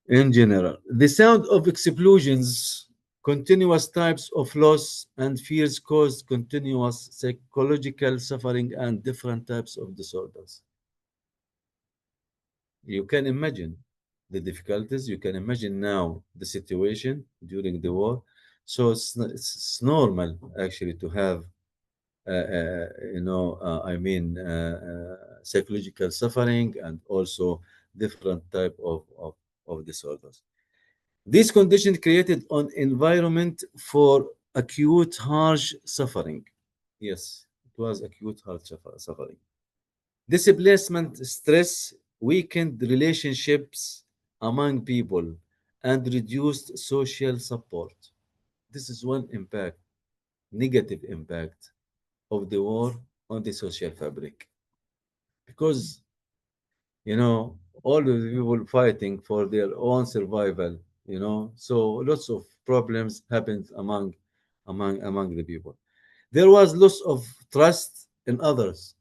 in general. The sound of explosions, continuous types of loss and fears cause continuous psychological suffering and different types of disorders. You can imagine the difficulties. You can imagine now the situation during the war. So it's normal actually to have, psychological suffering and also different type of disorders. These conditions created an environment for acute harsh suffering. Yes, it was acute harsh suffering. Displacement stress weakened relationships among people and reduced social support. This is one impact, negative impact of the war on the social fabric. Because, all of the people fighting for their own survival, so lots of problems happened among the people. There was loss of trust in others.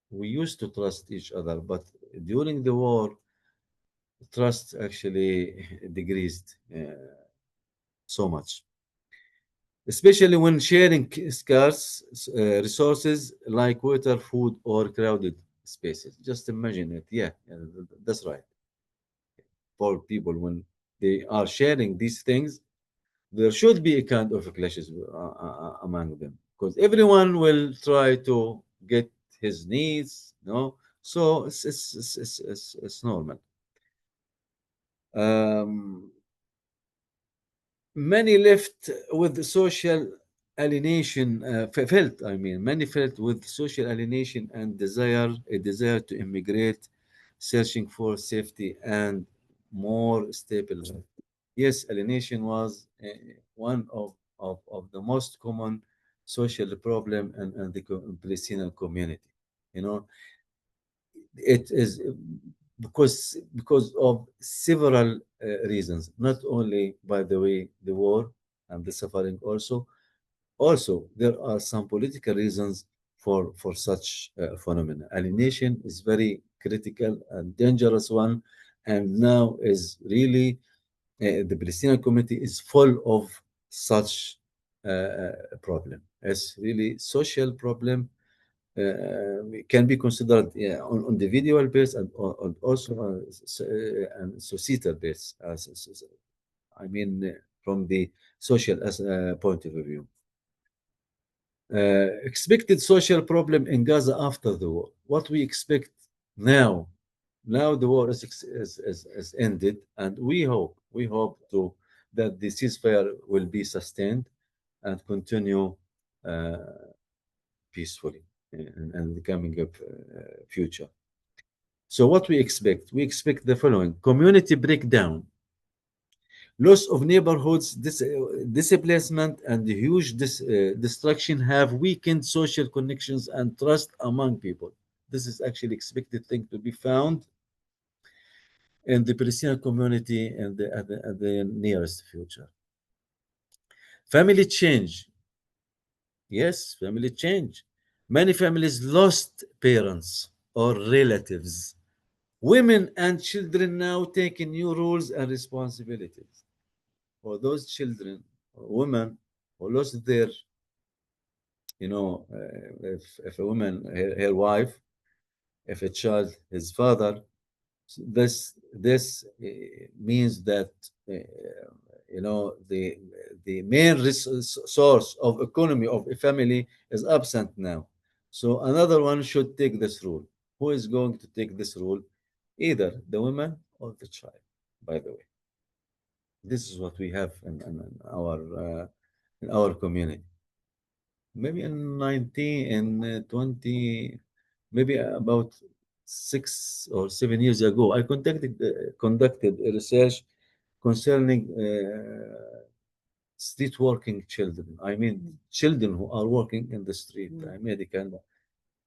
We used to trust each other, but during the war, trust actually decreased so much, especially when sharing scarce resources like water, food, or crowded spaces. Just imagine it. Yeah, that's right. For people, when they are sharing these things, there should be a kind of clashes among them, because everyone will try to get his needs, so it's normal. Um, Many left with social alienation, many felt with social alienation and a desire to immigrate, searching for safety and more stable life. Yes, alienation was one of the most common social problem in the Palestinian community. You know, it is because of several reasons, not only, by the way, the war and the suffering. Also there are some political reasons for such phenomena. Alienation is very critical and dangerous one, and now is really the Palestinian community is full of such problem. It's really social problem, can be considered, yeah, on individual base and also and societal base. I mean, from the social point of view. Expected social problem in Gaza after the war. What we expect now. Now the war is ended, and we hope to that the ceasefire will be sustained and continue uh, peacefully in the coming up future. So what we expect? We expect the following: community breakdown, loss of neighborhoods, displacement, and the huge destruction have weakened social connections and trust among people. This is actually expected thing to be found in the Palestinian community at the nearest future. Family change. Yes, family change. Many families lost parents or relatives. Women and children now taking new roles and responsibilities. For those children or women who lost their, if a woman, her wife, if a child, his father, this means that the main source of economy of a family is absent now. So another one should take this role. Who is going to take this role? Either the woman or the child. By the way, this is what we have in our community. Maybe in 19 and 20, maybe about 6 or 7 years ago, I conducted a research concerning street working children. I mean, children who are working in the street. I made a kind of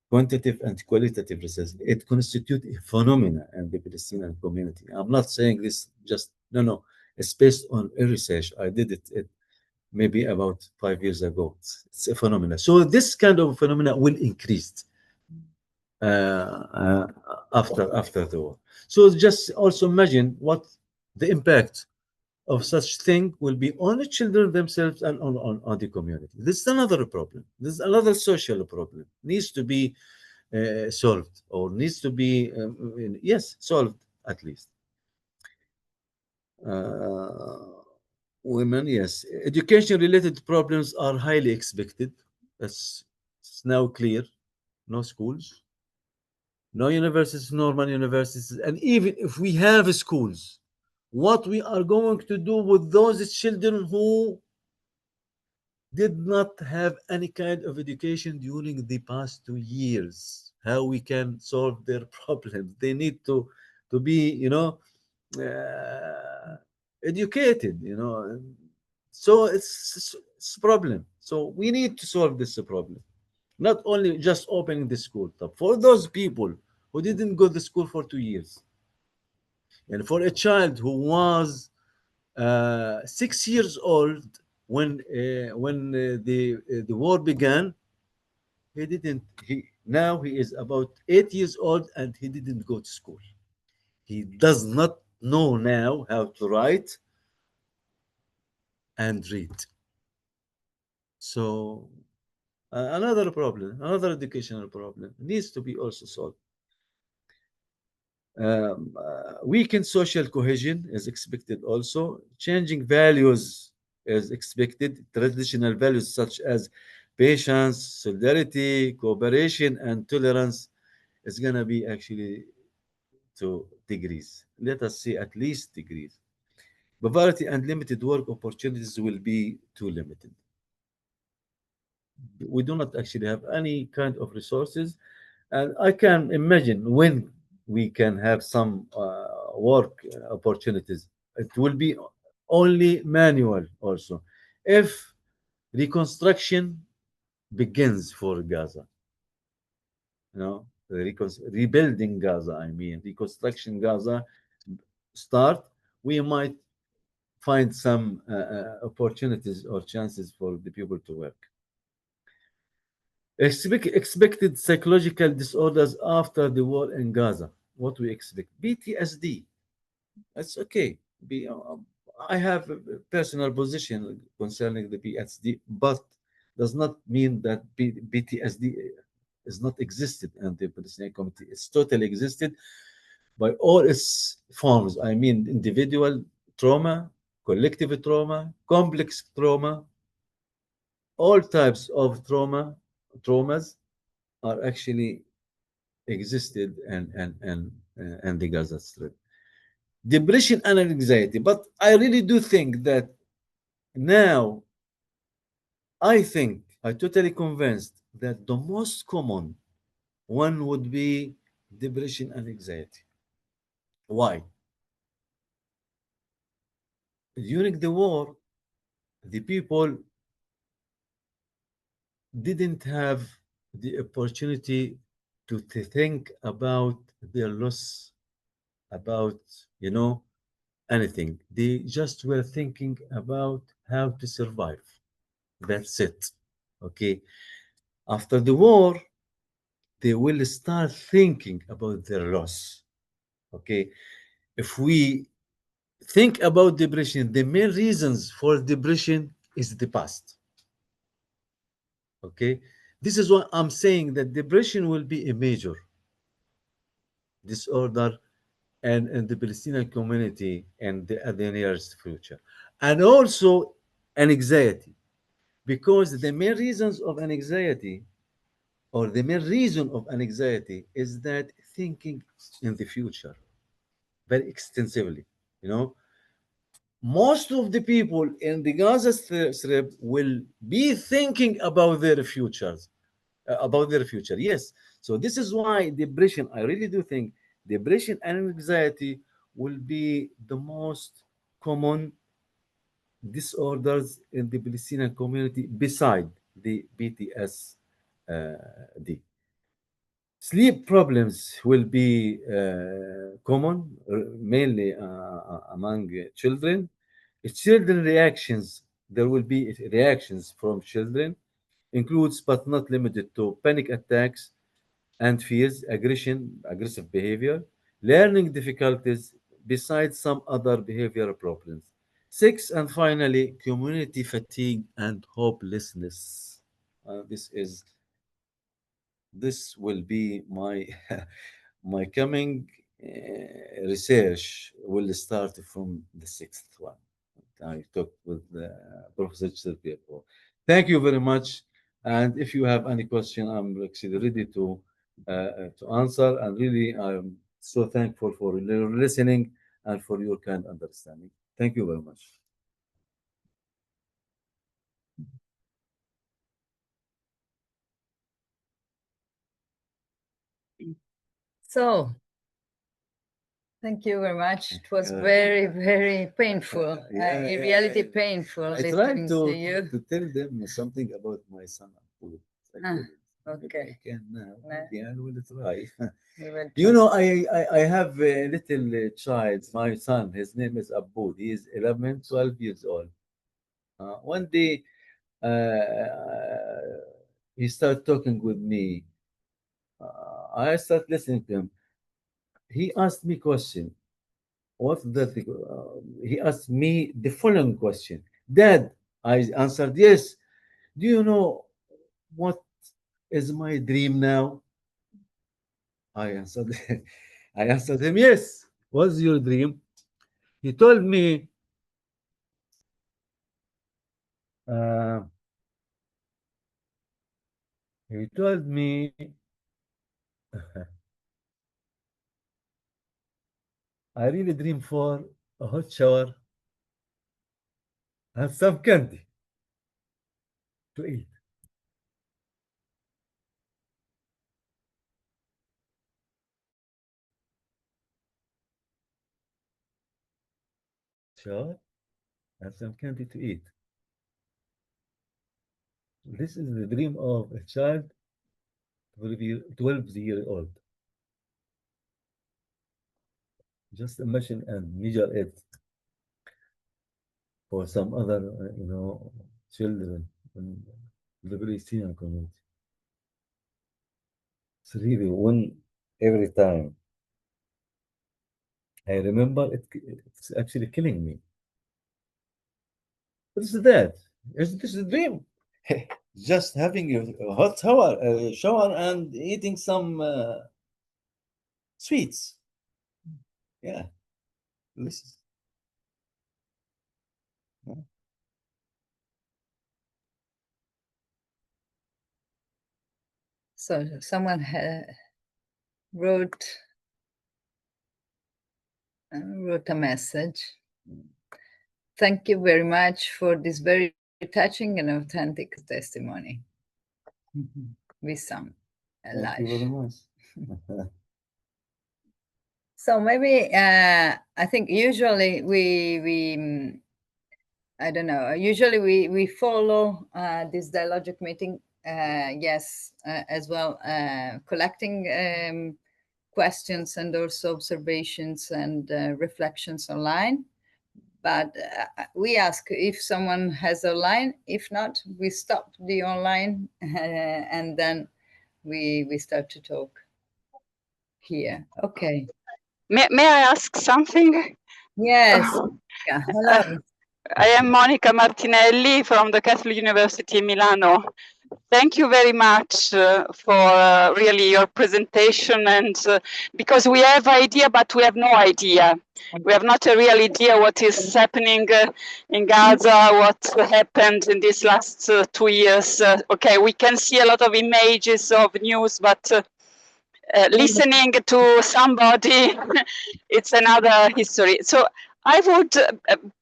quantitative and qualitative research. It constitutes a phenomena in the Palestinian community. I'm not saying this just, no. It's based on a research. I did it maybe about 5 years ago. It's a phenomena. So this kind of phenomena will increase after the war. So just also imagine what the impact of such thing will be on the children themselves and on the community. This is another problem. This is another social problem. Needs to be solved, or needs to be, yes, solved at least. Women, yes. Education-related problems are highly expected. It's now clear. No schools, no universities, normal universities, and even if we have schools, what we are going to do with those children who did not have any kind of education during the past 2 years? How we can solve their problems? They need to be, educated, so it's a problem. So we need to solve this problem, not only just opening the school top for those people who didn't go to school for 2 years, and for a child who was 6 years old when the war began. He is about 8 years old and he didn't go to school. He does not know now how to write and read. So another problem, another educational problem needs to be also solved. Weakened social cohesion is expected also. Changing values is expected. Traditional values such as patience, solidarity, cooperation, and tolerance is going to be actually to degrees. Let us say at least degrees. Poverty and limited work opportunities will be too limited. We do not actually have any kind of resources, and I can imagine when we can have some work opportunities. It will be only manual also. If reconstruction begins for Gaza, rebuilding Gaza, I mean, reconstruction Gaza start, we might find some opportunities or chances for the people to work. Expected psychological disorders after the war in Gaza. What we expect? PTSD. That's okay. I have a personal position concerning the PTSD, but does not mean that PTSD is not existed in the Palestinian community. It's totally existed by all its forms. I mean, individual trauma, collective trauma, complex trauma, all types of traumas are actually existed and the Gaza Strip. Depression and anxiety. But I really do think that now I totally convinced that the most common one would be depression and anxiety. Why? During the war, the people didn't have the opportunity to think about their loss, about, anything. They just were thinking about how to survive. That's it. Okay. After the war, they will start thinking about their loss. Okay. If we think about depression, the main reasons for depression is the past. Okay. This is what I'm saying, that depression will be a major disorder and in the Palestinian community and the nearest future. And also an anxiety, because the main reasons of an anxiety, or the main reason of an anxiety, is that thinking in the future very extensively. Most of the people in the Gaza Strip will be thinking about their futures, about their future. Yes. So this is why depression, I really do think depression and anxiety will be the most common disorders in the Palestinian community beside the PTSD. Sleep problems will be common, mainly among children. Children reactions, there will be reactions from children, includes but not limited to panic attacks and fears, aggressive behavior, learning difficulties, besides some other behavioral problems. Six, and finally, community fatigue and hopelessness. This will be my my coming research will start from the sixth one. I talked with Professor Serpieko. Thank you very much. And if you have any question, I'm actually ready to answer. And really, I'm so thankful for your listening and for your kind understanding. Thank you very much. So, thank you very much. It was very, very painful. In reality, painful I tried listening to you. to tell them something about my son. Okay. I can now. Maybe I will try. We will You try. know, I have a little child, my son. His name is Abu. He is 11, 12 years old. One day, he started talking with me. I started listening to him. He asked me question. What's that? He asked me the following question. Dad, I answered yes. Do you know what is my dream now? I answered, I answered him yes. What's your dream? He told me, uh, he told me, I really dream for a hot shower have some candy to eat. Sure, have some candy to eat. This is the dream of a child 12-year-old. Just imagine and measure it for some other, children in the Palestinian community. It's really one every time. I remember it's actually killing me. What is that? Is this a dream? Just having a hot shower and eating some sweets. Yeah, this is. So someone wrote a message. Thank you very much for this very touching and authentic testimony. Wissam. Thank you very much. So maybe I think usually we I don't know. Usually we follow this dialogic meeting. Yes, as well, collecting questions and also observations and reflections online. But we ask if someone has online. If not, we stop the online and then we start to talk here. Okay. May I ask something? Yes. Yeah. Hello. I am Monica Martinelli from the Catholic University Milano. Thank you very much for really your presentation, and because we have idea, but we have no idea. We have not a real idea what is happening in Gaza, what happened in these last 2 years. Okay, we can see a lot of images of news, but listening to somebody, it's another history. So I would,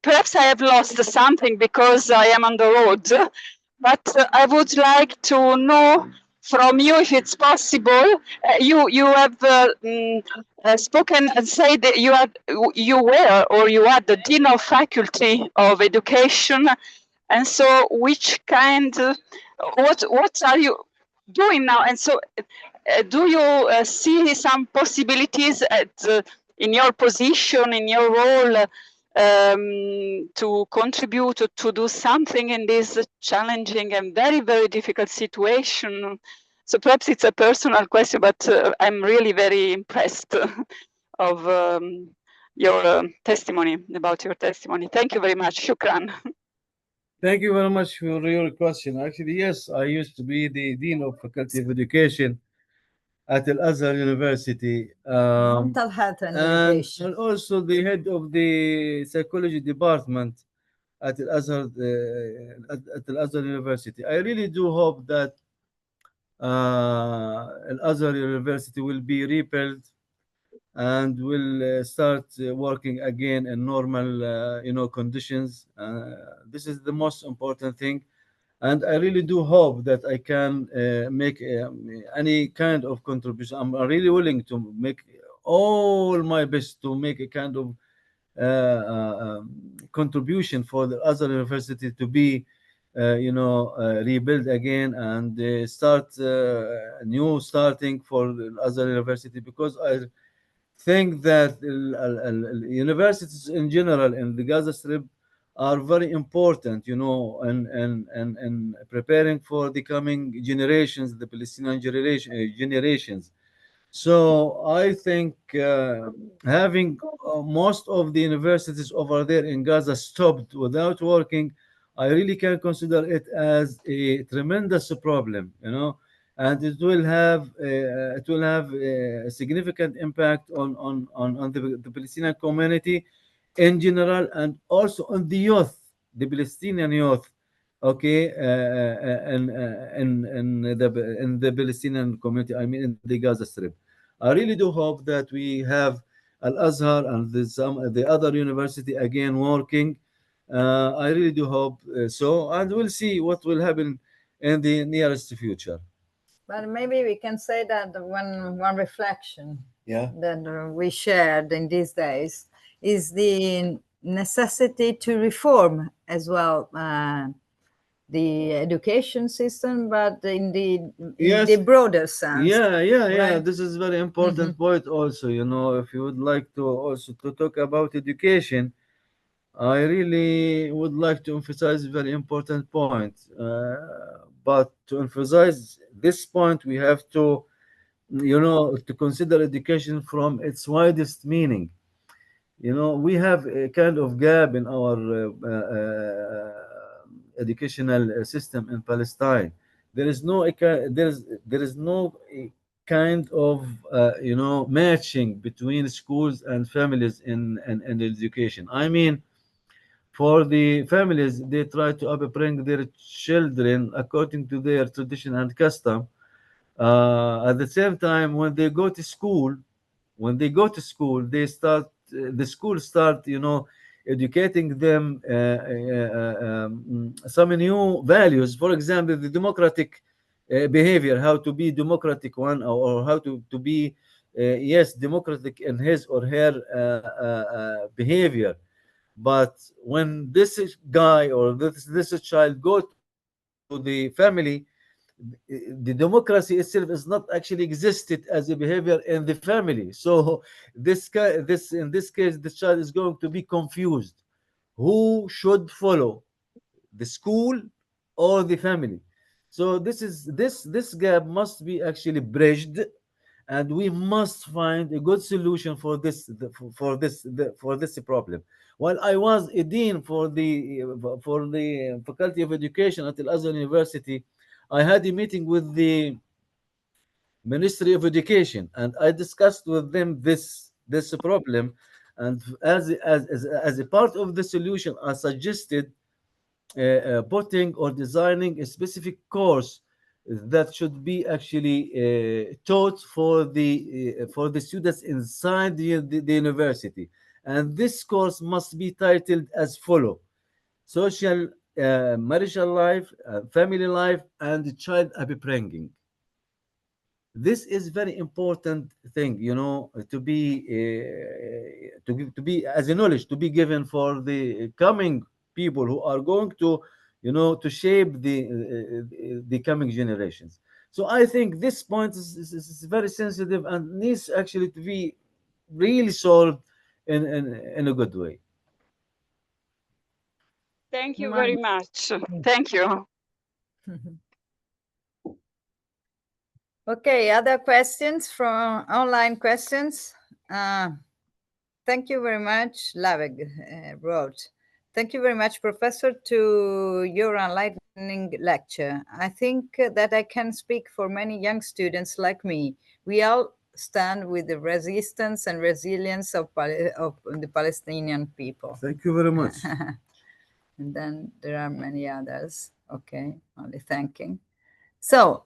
perhaps I have lost something because I am on the road, but I would like to know from you if it's possible. You have spoken and said that you were or you are the Dean of Faculty of Education, and so which kind, what are you doing now? And so do you see some possibilities in your position, in your role, to contribute to do something in this challenging and very, very difficult situation? So perhaps it's a personal question, but I'm really very impressed of your testimony, about your testimony. Thank you very much. Shukran. Thank you very much for your question. Actually, yes, I used to be the Dean of Faculty of Education at Al-Azhar University. Mental health and education. And also the head of the psychology department at Al-Azhar, at Al-Azhar University. I really do hope that Al-Azhar University will be rebuilt and will start working again in normal, conditions. This is the most important thing, and I really do hope that I can make any kind of contribution. I'm really willing to make all my best to make a kind of contribution for the other university to be rebuild again and start starting for the other university, because I think that universities in general in the Gaza Strip are very important, and preparing for the coming generations, the Palestinian generations. So I think having most of the universities over there in Gaza stopped without working, I really can consider it as a tremendous problem, and it will have a significant impact on the Palestinian community in general, and also on the youth, the Palestinian youth, okay, in the Palestinian community, I mean in the Gaza Strip. I really do hope that we have Al-Azhar and the other university again working I really do hope so, and we'll see what will happen in the nearest future. But maybe we can say that one reflection Yeah. that we shared in these days is the necessity to reform as well the education system, but in the broader sense. Yeah. right? This is very important point also. You know, if you would like to also to talk about education, I really would like to emphasize a very important point. But to emphasize this point, we have to, you know, to consider education from its widest meaning. You know, we have a kind of gap in our educational system in Palestine. There is no there is no kind of you know, matching between schools and families in education. I mean, for the families, they try to upbring their children according to their tradition and custom. At the same time, when they go to school, they start the school start, you know, educating them some new values. For example, the democratic behavior, how to be democratic one, or how to be yes, democratic in his or her behavior. But when guy or this child go to the family, the democracy itself is not actually existed as a behavior in the family. So this in this case, the child is going to be confused. Who should follow, the school or the family? So this gap must be actually bridged, and we must find a good solution for this problem. While I was a dean for the faculty of education at Al-Azhar University, I had a meeting with the Ministry of Education, and I discussed with them this problem. And as a part of the solution, I suggested putting or designing a specific course that should be actually taught for the students inside the university. And this course must be titled as follow: social, marital life, family life, and child upbringing. This is very important thing, you know, to be to be as a knowledge to be given for the coming people who are going to, you know, to shape the coming generations. So I think this point is very sensitive and needs actually to be really solved in a good way. Thank you very much. Thank you. Okay, other questions from online questions? Thank you very much, Laveg wrote. Thank you very much, Professor, to your enlightening lecture. I think that I can speak for many young students like me. We all stand with the resistance and resilience of the Palestinian people. Thank you very much. And then there are many others. Okay, only thanking. So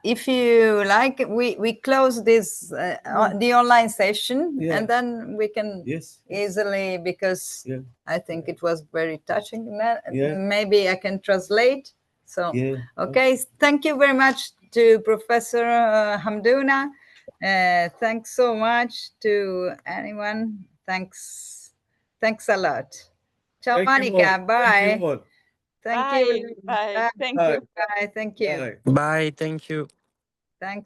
if you like, we close this the online session, and then we can easily, because I think it was very touching. Maybe I can translate. So okay, thank you very much to Professor Hamdouna. Thanks so much to anyone. Thanks a lot. Ciao, Monica. Bye. Thank you. Bye. Bye. Thank you. Bye. Thank you. Bye. Thank you. Thanks.